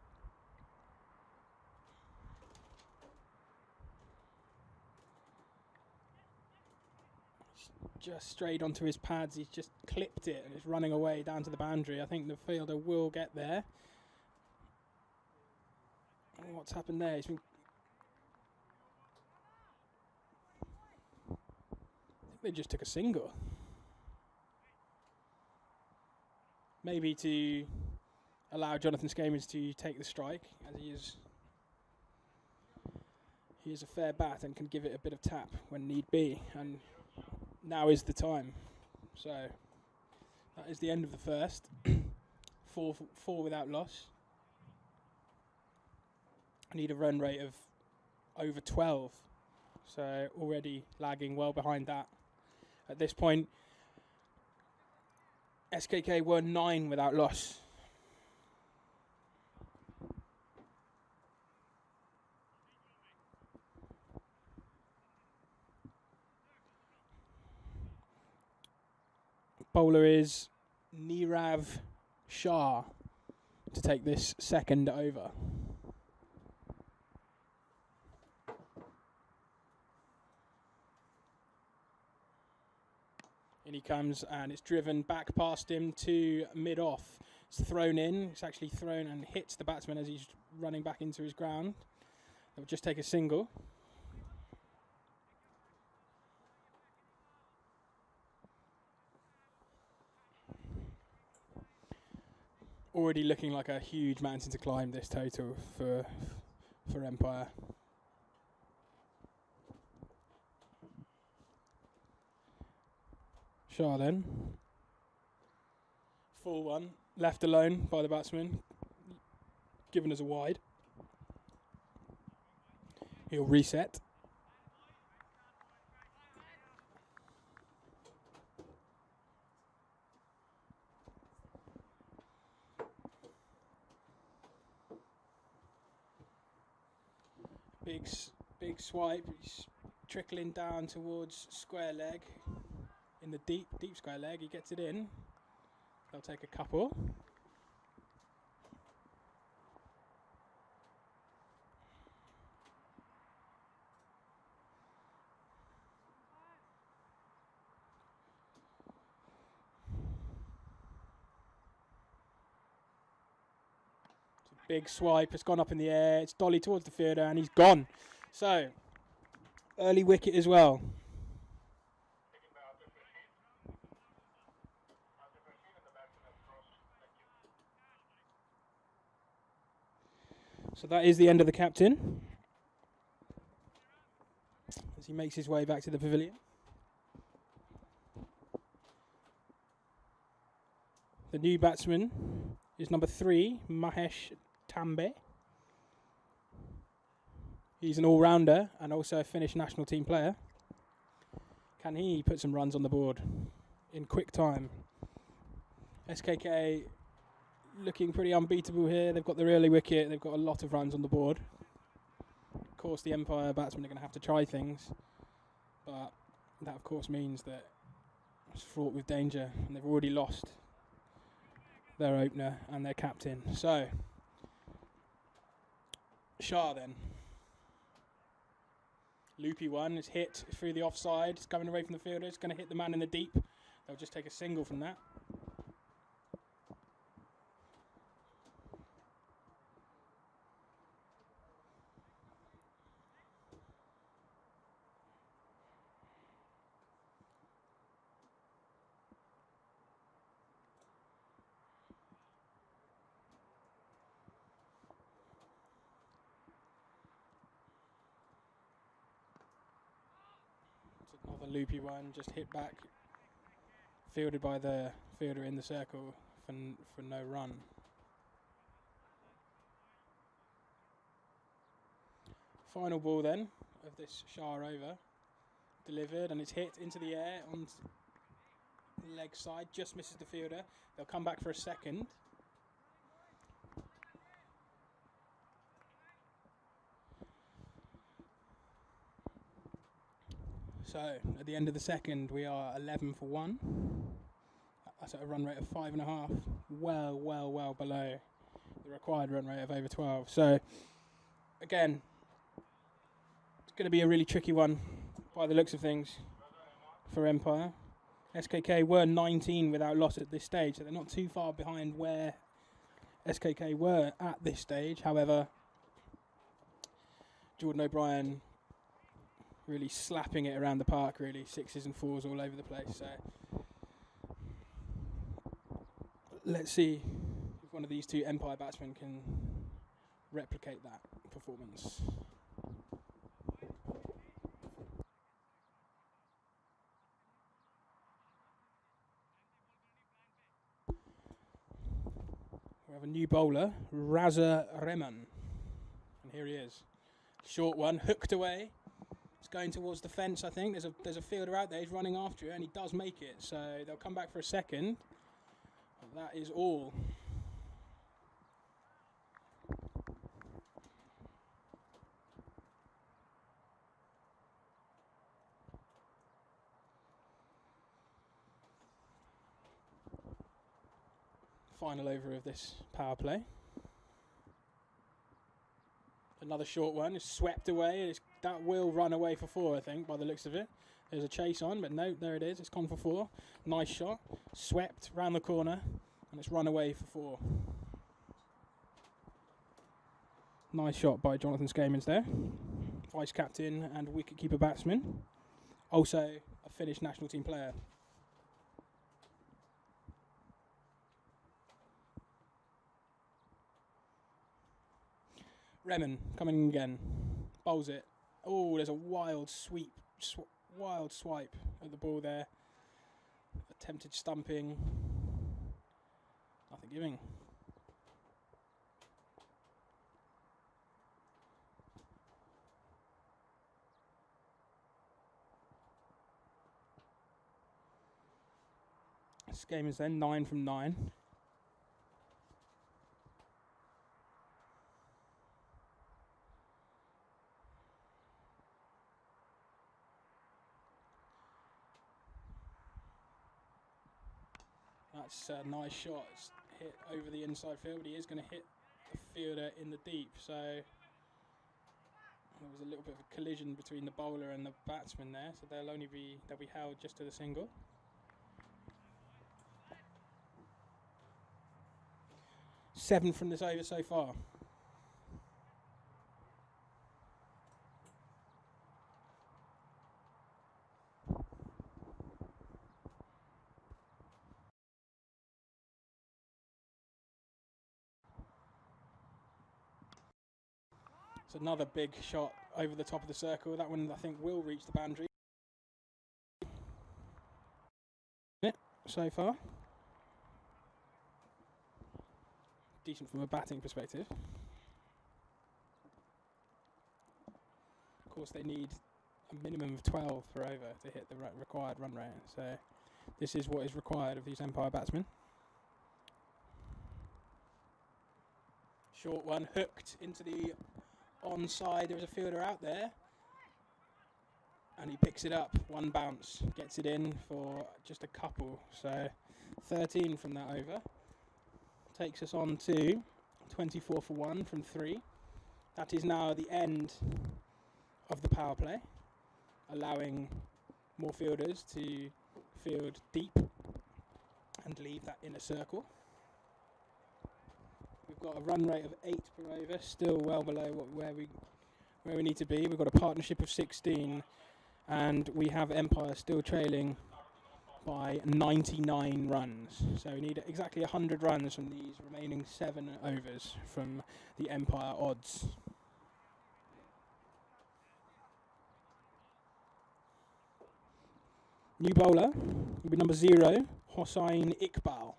Just straight onto his pads. He's just clipped it and it's running away down to the boundary. I think the fielder will get there. Oh, what's happened there? He's been... I think they just took a single. Maybe to allow Jonathan Skamans to take the strike, as he is a fair bat and can give it a bit of tap when need be. And now is the time. So that is the end of the first. four without loss. I need a run rate of over 12. So already lagging well behind that. At this point, SKK were 9 without loss. Bowler is Nirav Shah to take this second over. In he comes, and it's driven back past him to mid-off. It's thrown in. It's actually thrown and hits the batsman as he's running back into his ground. They'll just take a single. Already looking like a huge mountain to climb, this total for Empire. Shah then. Full one, left alone by the batsman, given as a wide. He'll reset. Big swipe, he's trickling down towards square leg. In the deep square leg, he gets it in. They'll take a couple. Big swipe, it's gone up in the air, it's dolly towards the fielder and he's gone. So, early wicket as well. So that is the end of the captain, as he makes his way back to the pavilion. The new batsman is number 3, Mahesh Tambe. He's an all-rounder and also a Finnish national team player. Can he put some runs on the board in quick time? SKK looking pretty unbeatable here. They've got the early wicket. They've got a lot of runs on the board. Of course, the Empire batsmen are going to have to try things. But that, of course, means that it's fraught with danger. And they've already lost their opener and their captain. So, Shah then. Loopy one is hit through the offside. It's coming away from the fielder. It's going to hit the man in the deep. They'll just take a single from that. Another loopy one, just hit back, fielded by the fielder in the circle for no run. Final ball then of this Shah over, delivered and it's hit into the air on the leg side, just misses the fielder. They'll come back for a second. So, at the end of the second, we are 11 for 1. That's at a run rate of 5.5. Well below the required run rate of over 12. So, again, it's going to be a really tricky one by the looks of things for Empire. SKK were 19 without loss at this stage, so they're not too far behind where SKK were at this stage. However, Jordan O'Brien really slapping it around the park, really. 6s and 4s all over the place. So let's see if one of these two Empire batsmen can replicate that performance. We have a new bowler, Raza Rehman. And here he is. Short one, hooked away. Going towards the fence, I think. There's a fielder out there. He's running after it, and he does make it. So they'll come back for a second. That is all. Final over of this power play. Another short one is swept away. That will run away for 4, I think, by the looks of it. There's a chase on, but no, there it is. It's gone for 4. Nice shot. Swept round the corner, and it's run away for 4. Nice shot by Jonathan Skamans there. Vice captain and wicket-keeper batsman. Also a Finnish national team player. Remen coming again. Bowls it. Oh, there's a wild sweep. Wild swipe at the ball there. Attempted stumping. Nothing giving. This game is then 9 from 9. That's a nice shot. It's hit over the inside field. He is going to hit the fielder in the deep. So there was a little bit of a collision between the bowler and the batsman there. So they'll be held just to the single. Seven from this over so far. It's another big shot over the top of the circle. That one I think will reach the boundary. So far. Decent from a batting perspective. Of course, they need a minimum of 12 for over to hit the required run rate. So this is what is required of these Empire batsmen. Short one hooked into the onside. There was a fielder out there. And he picks it up. One bounce. Gets it in for just a couple. So 13 from that over. Takes us on to 24 for 1 from 3. That is now the end of the power play, allowing more fielders to field deep and leave that inner circle. We've got a run rate of 8 per over, still well below where we need to be. We've got a partnership of 16, and we have Empire still trailing by 99 runs. So we need exactly 100 runs from these remaining 7 overs from the Empire odds. New bowler will be number 0, Hossain Iqbal.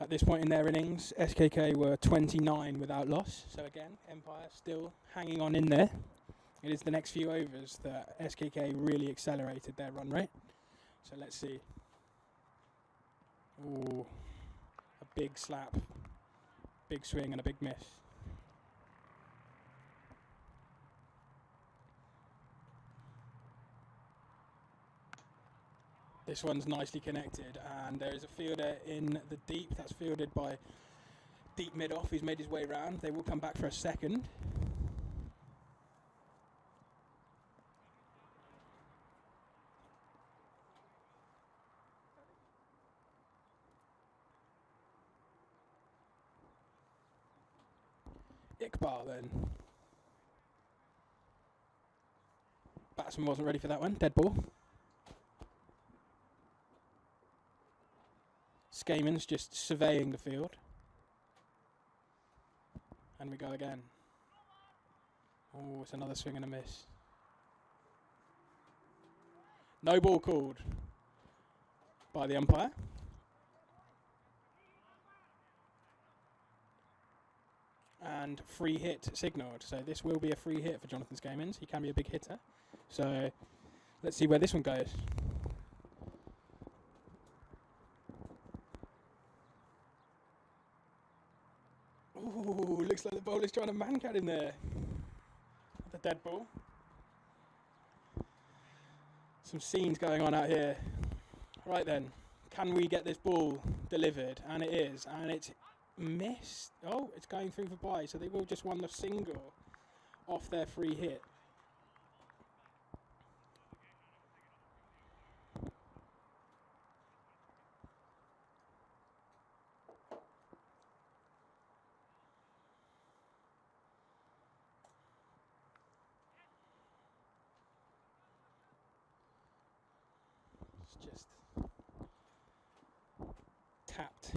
At this point in their innings, SKK were 29 without loss. So again, Empire still hanging on in there. It is the next few overs that SKK really accelerated their run rate. So let's see. Ooh, a big slap, big swing and a big miss. This one's nicely connected, and there is a fielder in the deep. That's fielded by deep mid-off. He's made his way round. They will come back for a second. Iqbal then. Batsman wasn't ready for that one. Dead ball. Skamans just surveying the field. And we go again. Oh, it's another swing and a miss. No ball called by the umpire. and free hit signalled. So this will be a free hit for Jonathan Skamans. He can be a big hitter. So let's see where this one goes. Ooh, looks like the bowler's trying to man-cat in there. The dead ball. Some scenes going on out here. Right then, can we get this ball delivered? And it is, and it's missed. Oh, it's going through for bye, so they will just won the single off their free hit. Just tapped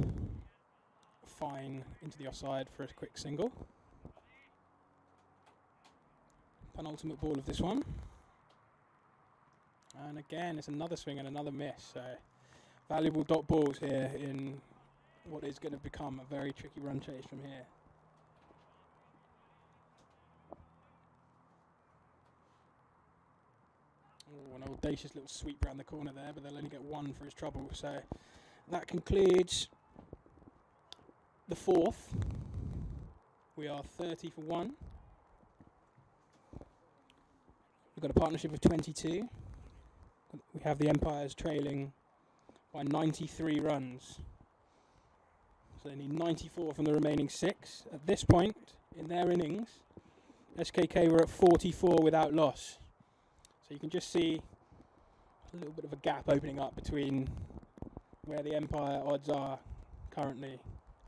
fine into the offside for a quick single. Penultimate ball of this one. And again, it's another swing and another miss. So valuable dot balls here in what is going to become a very tricky run chase from here. Oh, an audacious little sweep round the corner there, but they'll only get one for his trouble. So that concludes the fourth. We are 30 for 1. We've got a partnership of 22. We have the Empires trailing by 93 runs. So they need 94 from the remaining 6. At this point in their innings, SKK were at 44 without loss. So you can just see a little bit of a gap opening up between where the Empire odds are currently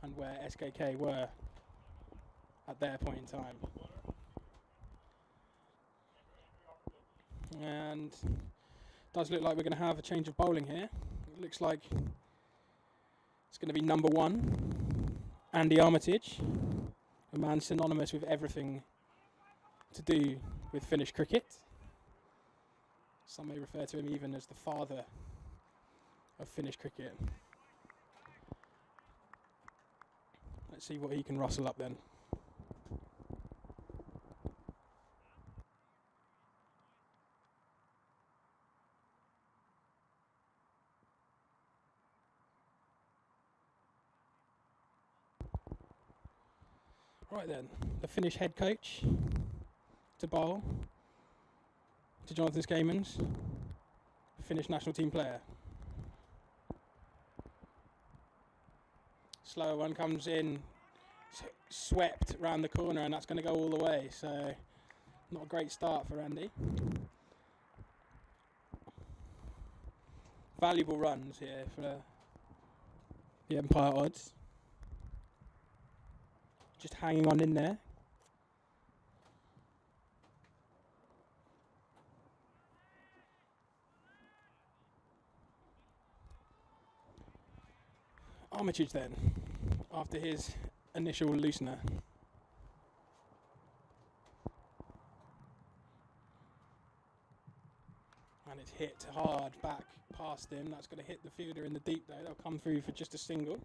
and where SKK were at their point in time. And it does look like we're going to have a change of bowling here. It looks like it's going to be number 1, Andy Armitage, a man synonymous with everything to do with Finnish cricket. Some may refer to him even as the father of Finnish cricket. Let's see what he can rustle up then. Right then, the Finnish head coach to bowl to Jonathan Skamans, the Finnish national team player. Slower one comes in, swept round the corner, and that's going to go all the way. So not a great start for Andy. Valuable runs here for the Empire odds. Just hanging on in there. Armitage then, after his initial loosener. And it's hit hard back past him. That's going to hit the fielder in the deep though. They'll come through for just a single.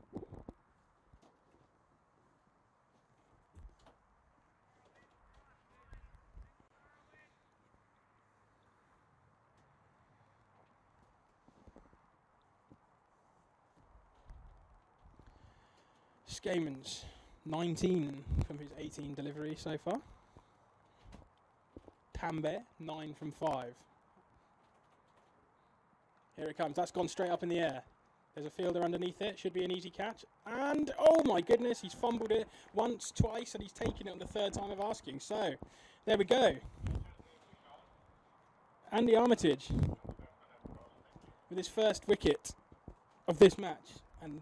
Skamans, 19 from his 18 delivery so far. Tambe, 9 from 5. Here it comes. That's gone straight up in the air. There's a fielder underneath it. Should be an easy catch. And, oh my goodness, he's fumbled it once, twice, and he's taken it on the third time of asking. So, there we go. Andy Armitage with his first wicket of this match. And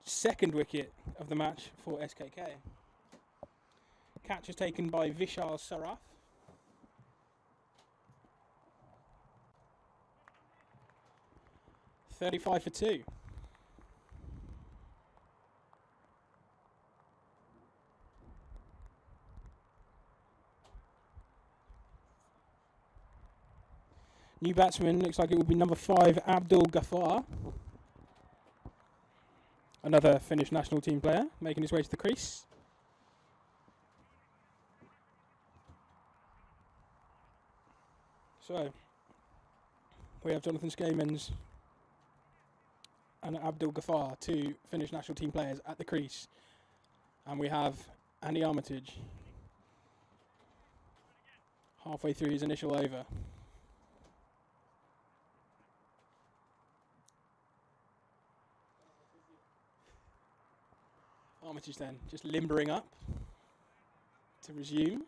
second wicket of the match for SKK. Catch is taken by Vishal Saraf. .35 for 2. New batsman, looks like it will be number 5, Abdul Ghaffar. Another Finnish national team player making his way to the crease. So we have Jonathan Skamans and Abdul Ghaffar, two Finnish national team players, at the crease. And we have Andy Armitage halfway through his initial over. Armitage then just limbering up to resume.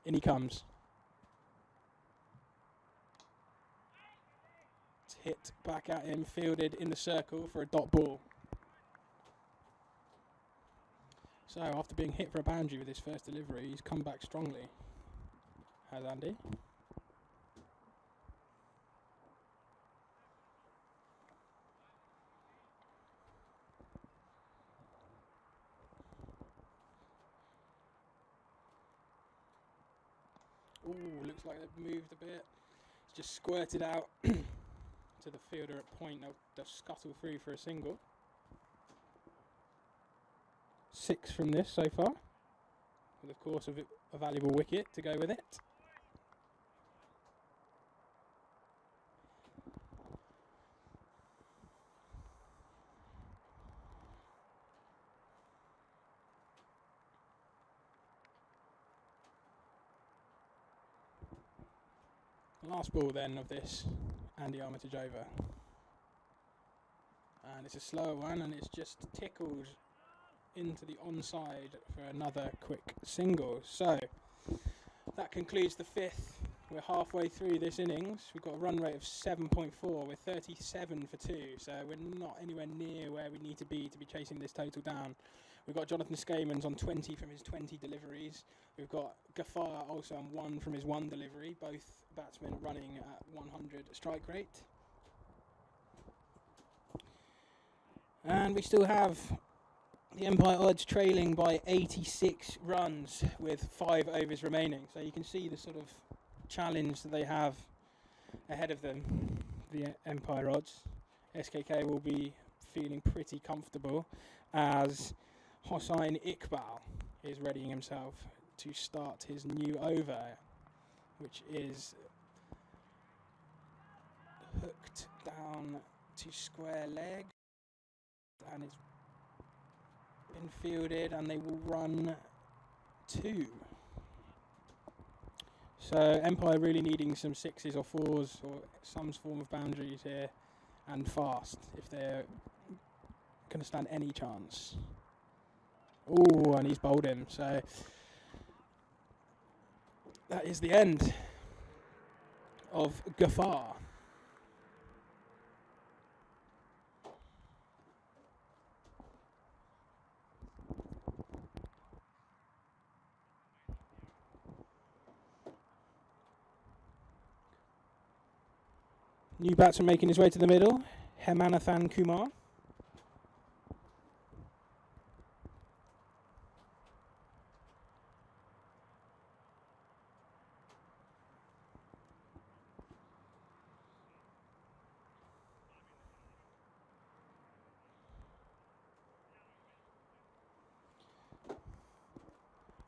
In he comes. It's hit back at him, fielded in the circle for a dot ball. So after being hit for a boundary with his first delivery, he's come back strongly. Has Andy. Ooh, looks like they've moved a bit. It's just squirted out to the fielder at point. They'll scuttle through for a single. 6 from this so far, with of course a valuable wicket to go with it. Last ball then of this Andy Armitage over, and it's a slower one, and it's just tickled into the onside for another quick single. So that concludes the 5th. We're halfway through this innings. We've got a run rate of 7.4. We're 37 for 2, so we're not anywhere near where we need to be chasing this total down. We've got Jonathan Skamans on 20 from his 20 deliveries. We've got Ghaffar also on 1 from his 1 delivery, both batsmen running at 100 strike rate. And we still have the Empire odds trailing by 86 runs with 5 overs remaining. So you can see the sort of challenge that they have ahead of them, the Empire odds. SKK will be feeling pretty comfortable as Hossain Iqbal is readying himself to start his new over, which is hooked down to square leg, and it's been fielded, and they will run 2. So Empire really needing some 6s or 4s or some form of boundaries here, and fast, if they're going to stand any chance. Oh, and he's bowled him. So that is the end of Ghaffar. New batsman making his way to the middle, Hemanathan Kumar.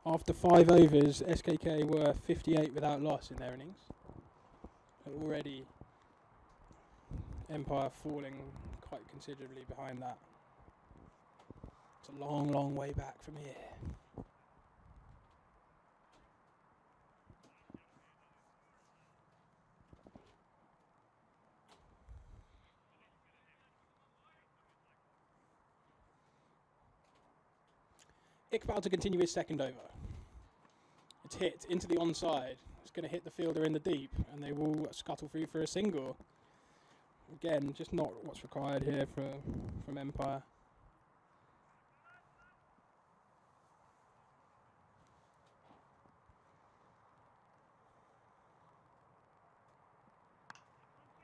After 5 overs, SKK were 58 without loss in their innings. Already Empire falling quite considerably behind that. It's a long, long way back from here. Iqbal to continue his second over. It's hit into the onside. It's going to hit the fielder in the deep, and they will scuttle through for a single. Again, just not what's required here from Empire.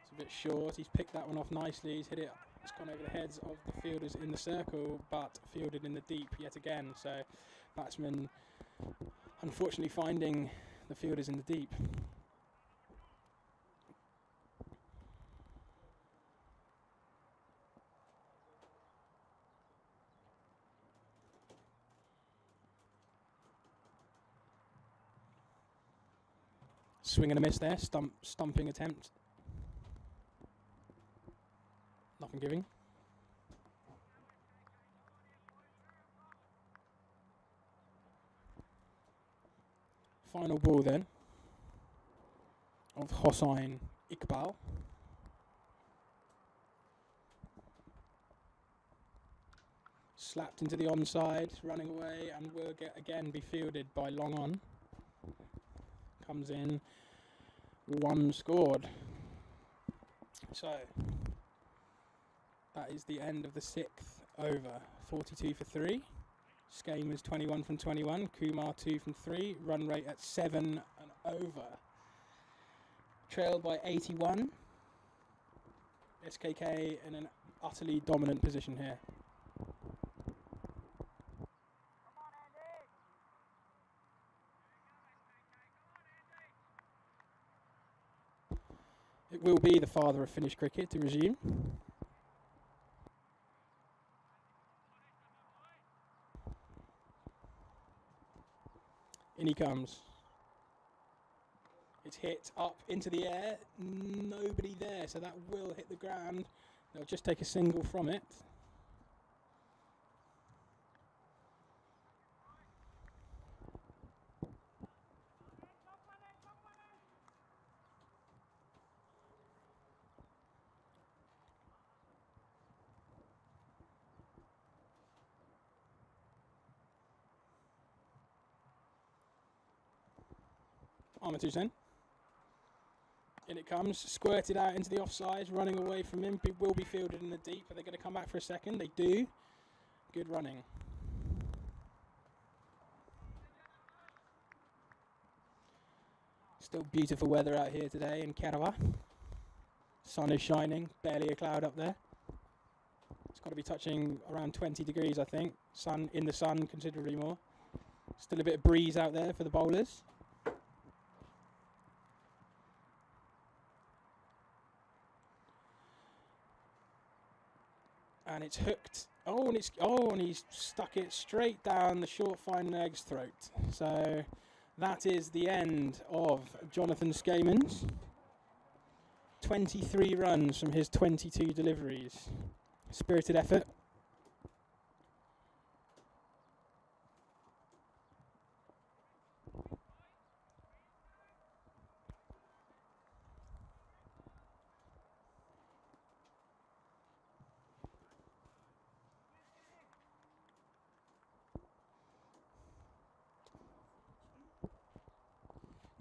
It's a bit short. He's picked that one off nicely. He's hit it. It's gone over the heads of the fielders in the circle, but fielded in the deep yet again. So batsmen unfortunately finding the fielders in the deep. Swing and a miss there. Stumping attempt. Nothing giving. Final ball then of Hossein Iqbal. Slapped into the onside, running away, and will again be fielded by Long On. Comes in, 1 scored. So that is the end of the 6th over. 42 for 3. Skame is 21 from 21. Kumar 2 from 3. Run rate at 7 and over. Trailed by 81. SKK in an utterly dominant position here. It will be the father of Finnish cricket to resume. In he comes. It's hit up into the air. Nobody there, so that will hit the ground. They'll just take a single from it. Armitage then. In it comes, squirted out into the offside, running away from him. Will be fielded in the deep. Are they going to come back for a second? They do. Good running. Still beautiful weather out here today in Kerava. Sun is shining, barely a cloud up there. It's got to be touching around 20 degrees, I think. Sun in the sun, considerably more. Still a bit of breeze out there for the bowlers. And it's hooked. And he's stuck it straight down the short fine leg's throat. So that is the end of Jonathan Skaman's 23 runs from his 22 deliveries. Spirited effort.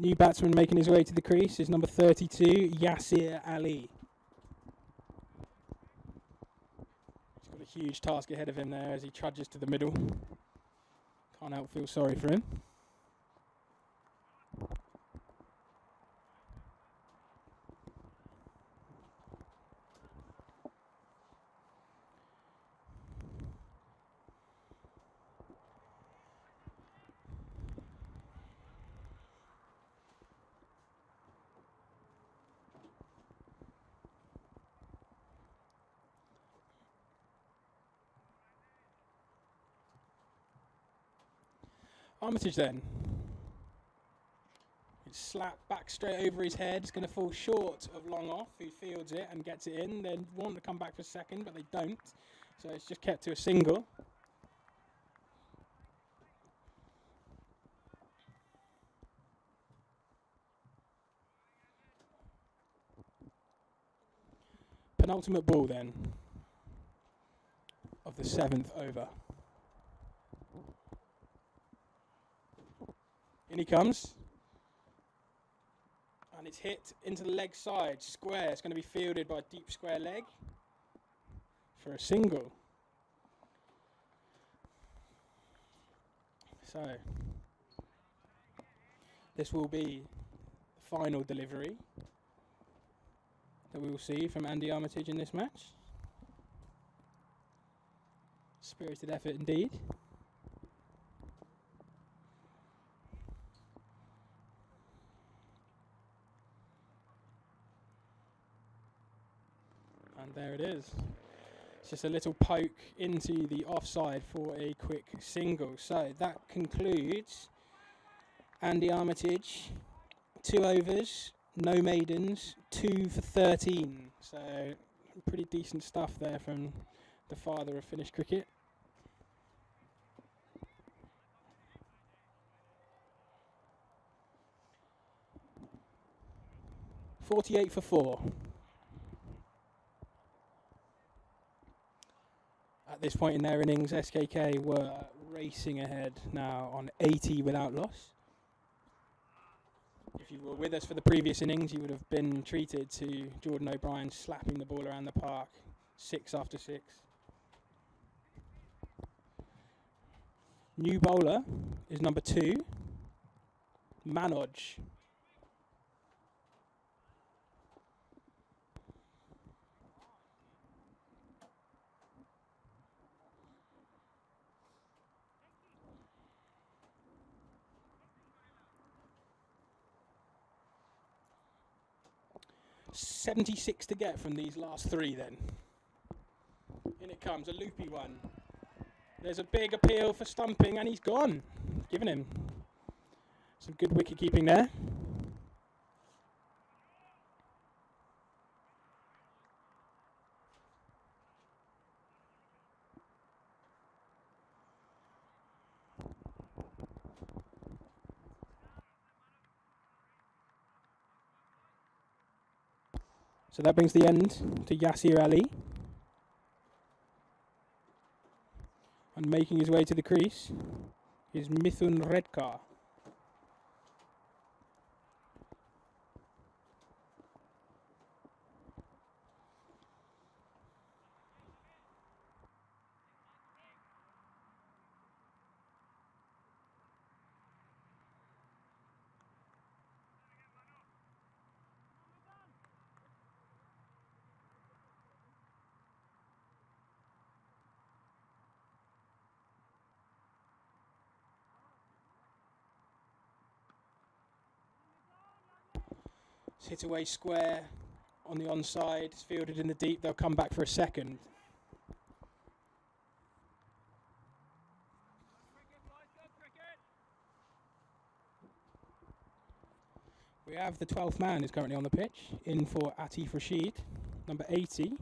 New batsman making his way to the crease is number 32, Yasir Ali. He's got a huge task ahead of him there as he trudges to the middle. Can't help feel sorry for him. Armitage then. It's slapped back straight over his head. It's going to fall short of Long Off, who fields it and gets it in. They want to come back for a second, but they don't. So it's just kept to a single. Penultimate ball then of the 7th over. In he comes. And it's hit into the leg side, square. It's going to be fielded by deep square leg for a single. So this will be the final delivery that we will see from Andy Armitage in this match. Spirited effort indeed. And there it is. It's just a little poke into the offside for a quick single. So that concludes Andy Armitage 2 overs, no maidens, 2 for 13. So pretty decent stuff there from the father of Finnish cricket. .48 for 4. At this point in their innings, SKK were racing ahead now on 80 without loss. If you were with us for the previous innings, you would have been treated to Jordan O'Brien slapping the ball around the park, 6 after 6. New bowler is number 2, Manoj. .76 to get from these last 3 then. In it comes, a loopy one. There's a big appeal for stumping and he's gone. Giving him some good wicket keeping there. So that brings the end to Yasir Ali. And making his way to the crease is Mithun Redkar. Hit away square on the onside, it's fielded in the deep, they'll come back for a second. We have the 12th man is currently on the pitch, in for Atif Rashid, number 80,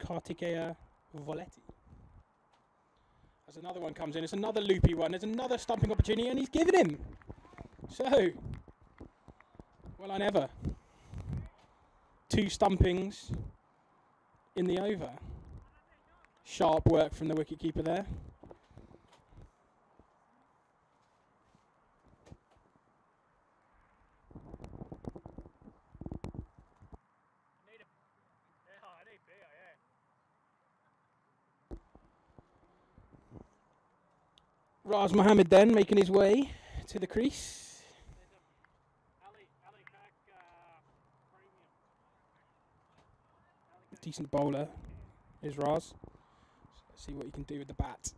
Kartikeya Voletti. As another one comes in, it's another loopy one, there's another stumping opportunity and he's given him. So, well, I never. 2 stumpings in the over. Sharp work from the wicketkeeper there. Raz Mohammed then making his way to the crease. Decent bowler is Raz. Let's see what he can do with the bat.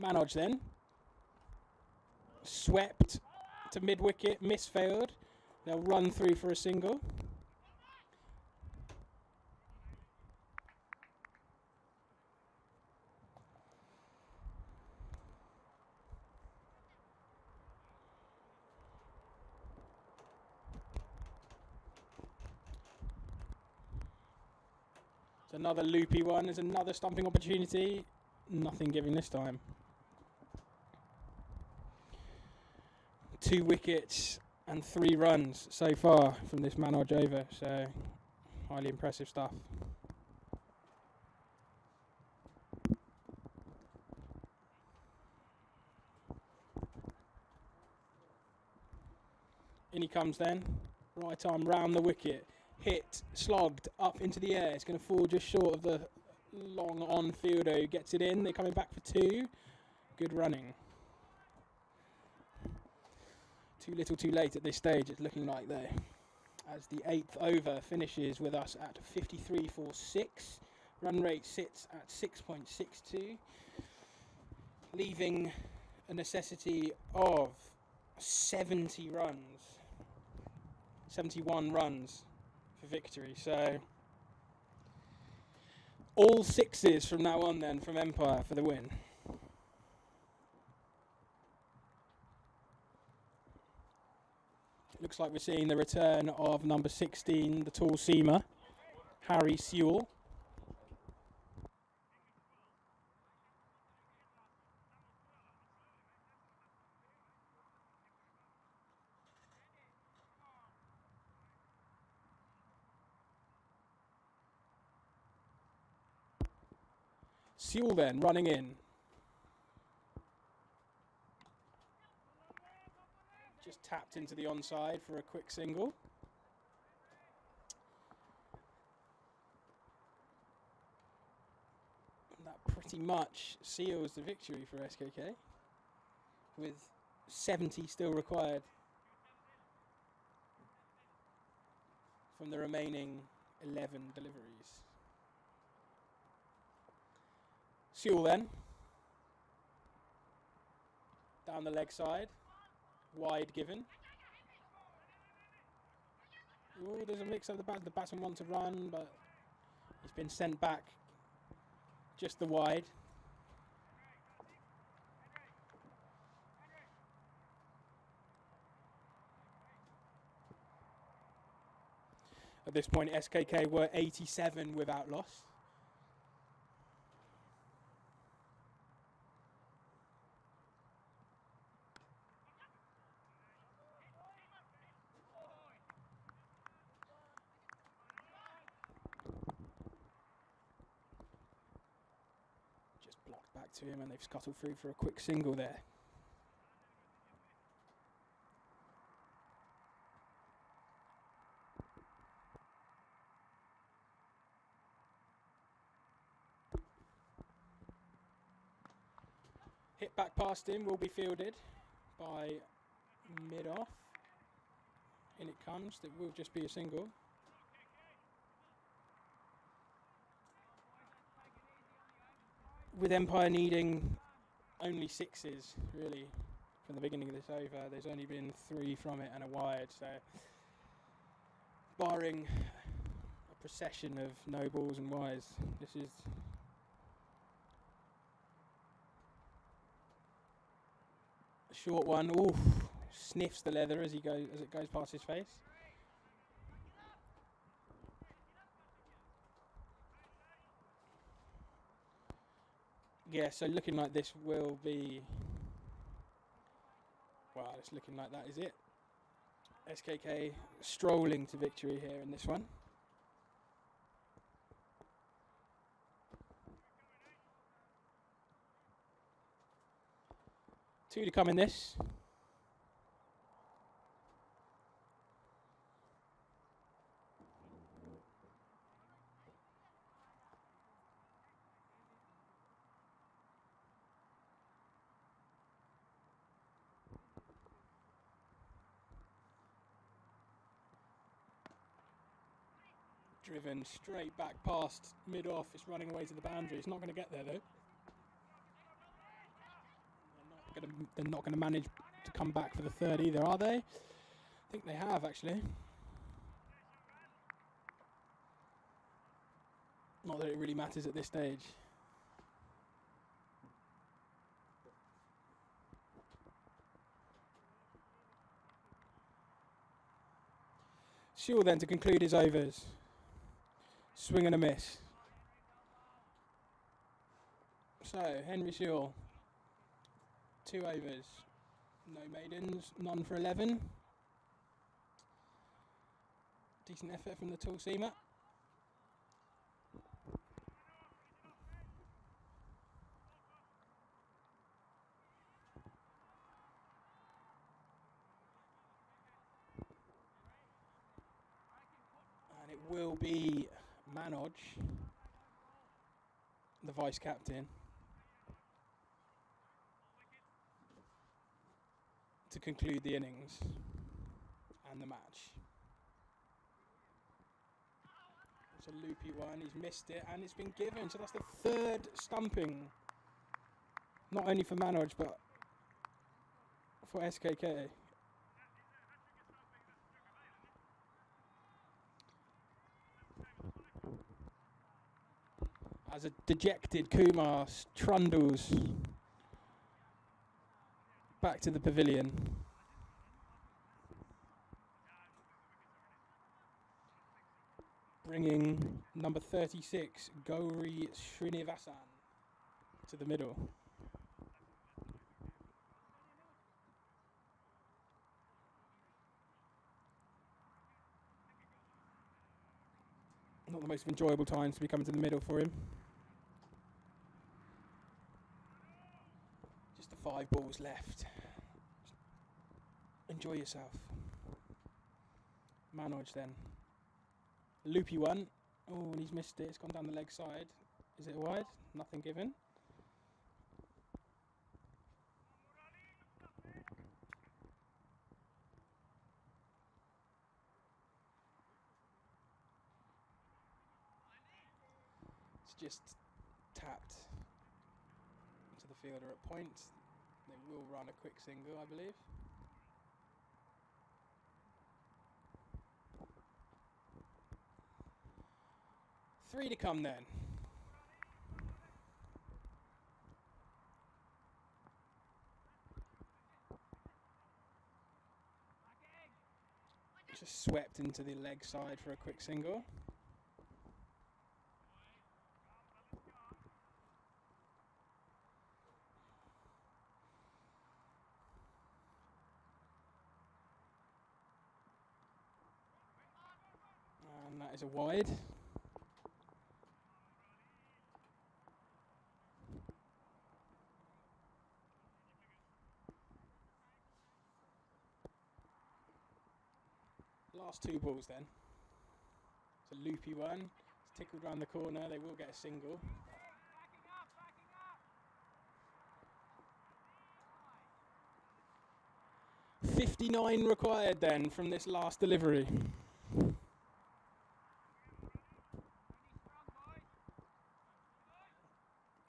Manoj then. Swept to mid-wicket, misfailed. They'll run through for a single. Another loopy one, there's another stumping opportunity. Nothing giving this time. 2 wickets and 3 runs so far from this Manoj over, so highly impressive stuff. In he comes then, right arm round the wicket. Hit, slogged up into the air. It's going to fall just short of the long on fielder who gets it in. They're coming back for 2. Good running. Too little too late at this stage, it's looking like though. As the 8th over finishes with us at 53 for 6. Run rate sits at 6.62. Leaving a necessity of 70 runs. 71 runs for victory. So all sixes from now on then from Empire for the win. Looks like we're seeing the return of number 16, the tall seamer, Harry Sewell. Sewell then running in. Just tapped into the onside for a quick single. And that pretty much seals the victory for SKK, with 70 still required from the remaining 11 deliveries. Sewell then, down the leg side, wide given. Oh, there's a mix up the bat. The batsman wants to run, but he's been sent back just the wide. At this point, SKK were 87 without loss. Back to him, and they've scuttled through for a quick single there. Hit back past him, will be fielded by mid-off. In it comes, it will just be a single. With Empire needing only sixes, really, from the beginning of this over. There's only been 3 from it and a wide, so barring a procession of no balls and wides, this is a short one. Ooh, sniffs the leather as it goes past his face. Yeah, so looking like this will be... Well, it's looking like that is it. SKK strolling to victory here in this one. Two to come in this. Driven straight back past mid-off. It's running away to the boundary. It's not going to get there though. They're not going to manage to come back for the third either, are they? I think they have actually. Not that it really matters at this stage. Sewell then to conclude his overs. Swing and a miss. So, Henry Sewell, 2 overs, no maidens, none for 11. Decent effort from the tall seamer. And it will be Manoj, the vice captain, to conclude the innings and the match. It's a loopy one, he's missed it and it's been given, so that's the 3rd stumping, not only for Manoj but for SKK. As a dejected Kumar trundles back to the pavilion. Bringing number 36, Gauri Srinivasan, to the middle. Not the most enjoyable times to be coming to the middle for him. Just the 5 balls left. Enjoy yourself. Manoj then. Loopy one. Oh, and he's missed it. It's gone down the leg side. Is it wide? Nothing given. It's just tapped to the fielder at point. They will run a quick single, I believe. Three to come then. Just swept into the leg side for a quick single. And that is a wide. Last 2 balls then. It's a loopy one. It's tickled round the corner. They will get a single. $59 required then from this last delivery.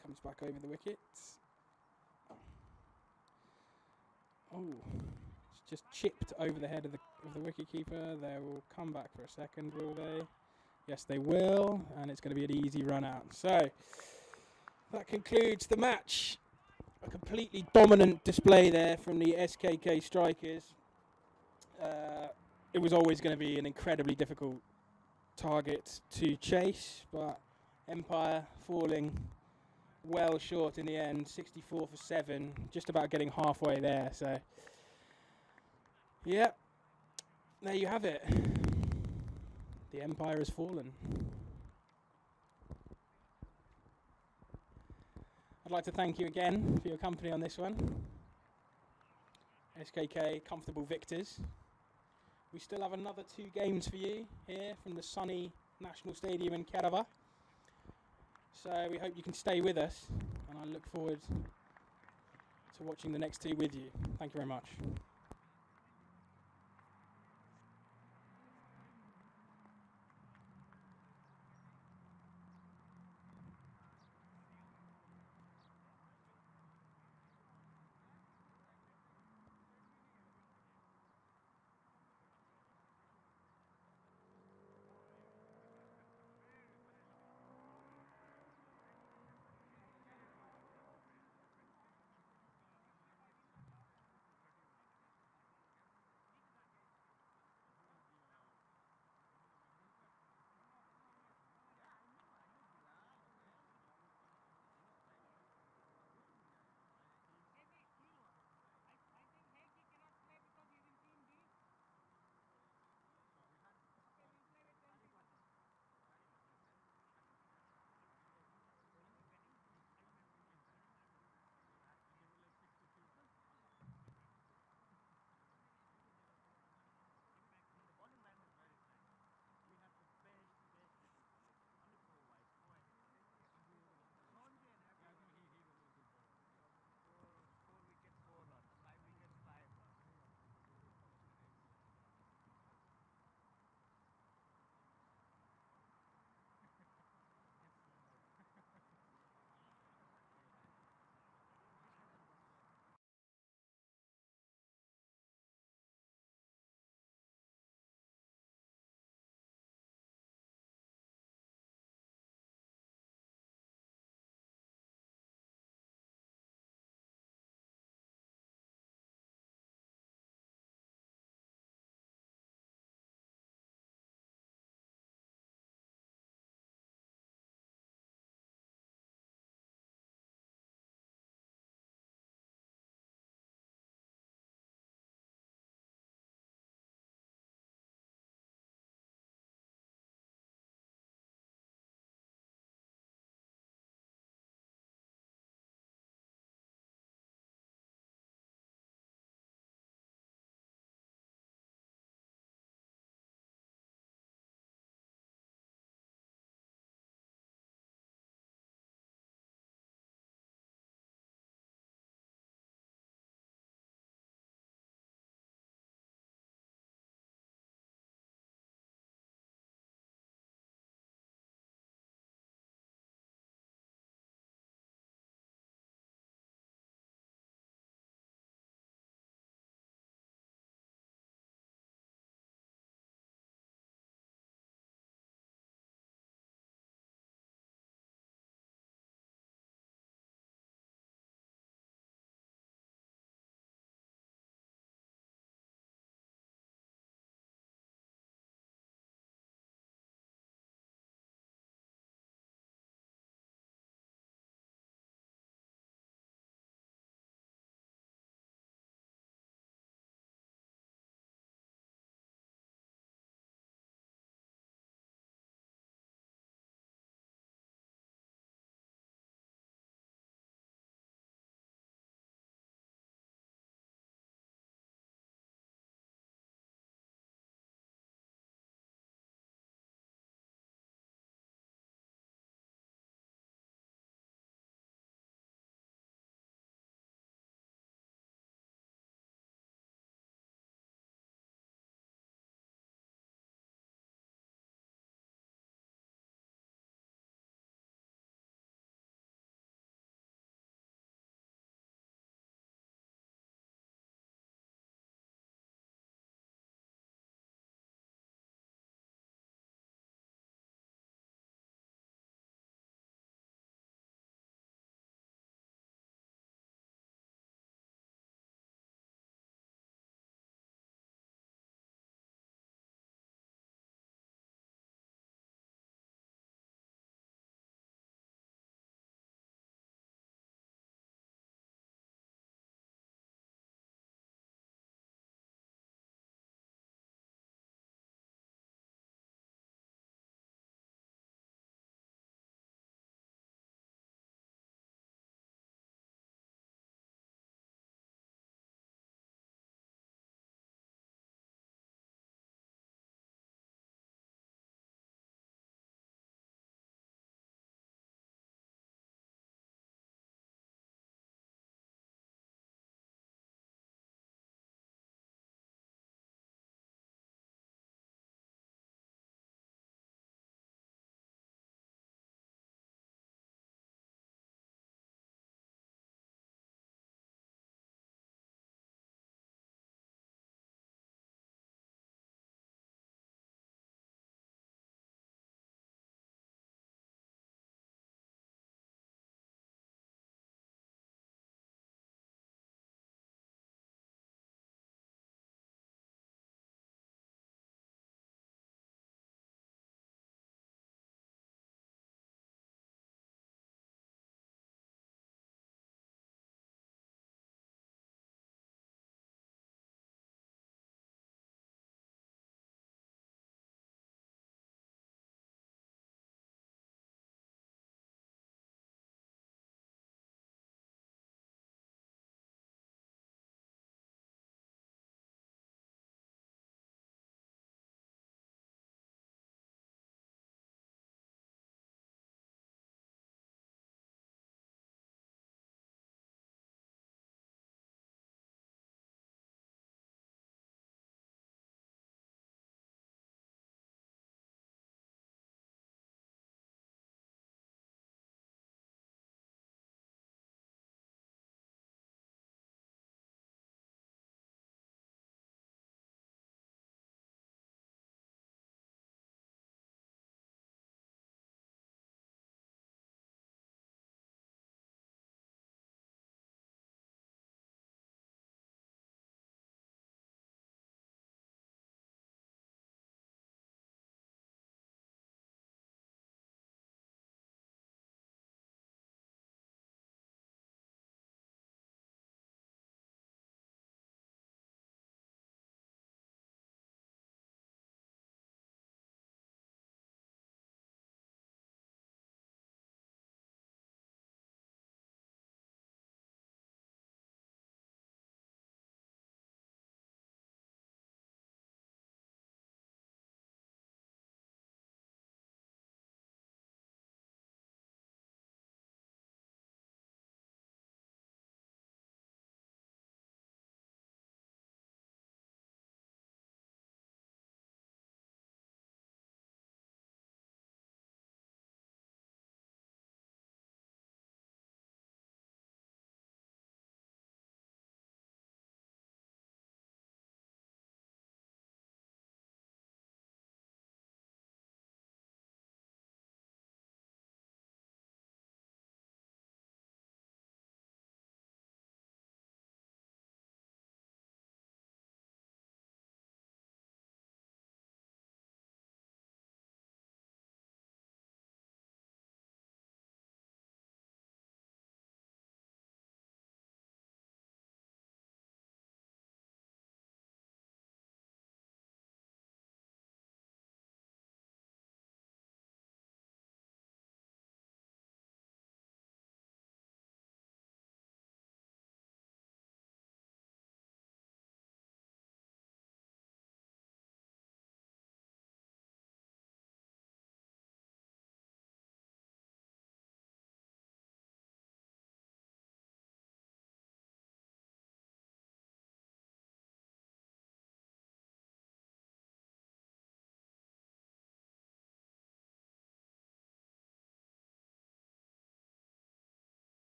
Comes back over the wicket. Oh. Just chipped over the head of the wicketkeeper. They will come back for a second, will they? Yes, they will, and it's going to be an easy run out. So that concludes the match. A completely dominant display there from the SKK strikers. It was always going to be an incredibly difficult target to chase, but Empire falling well short in the end. 64 for 7, just about getting halfway there. So. Yep, there you have it. The Empire has fallen. I'd like to thank you again for your company on this one. SKK, comfortable victors. We still have another 2 games for you here from the sunny National Stadium in Kerava. So we hope you can stay with us, and I look forward to watching the next 2 with you. Thank you very much.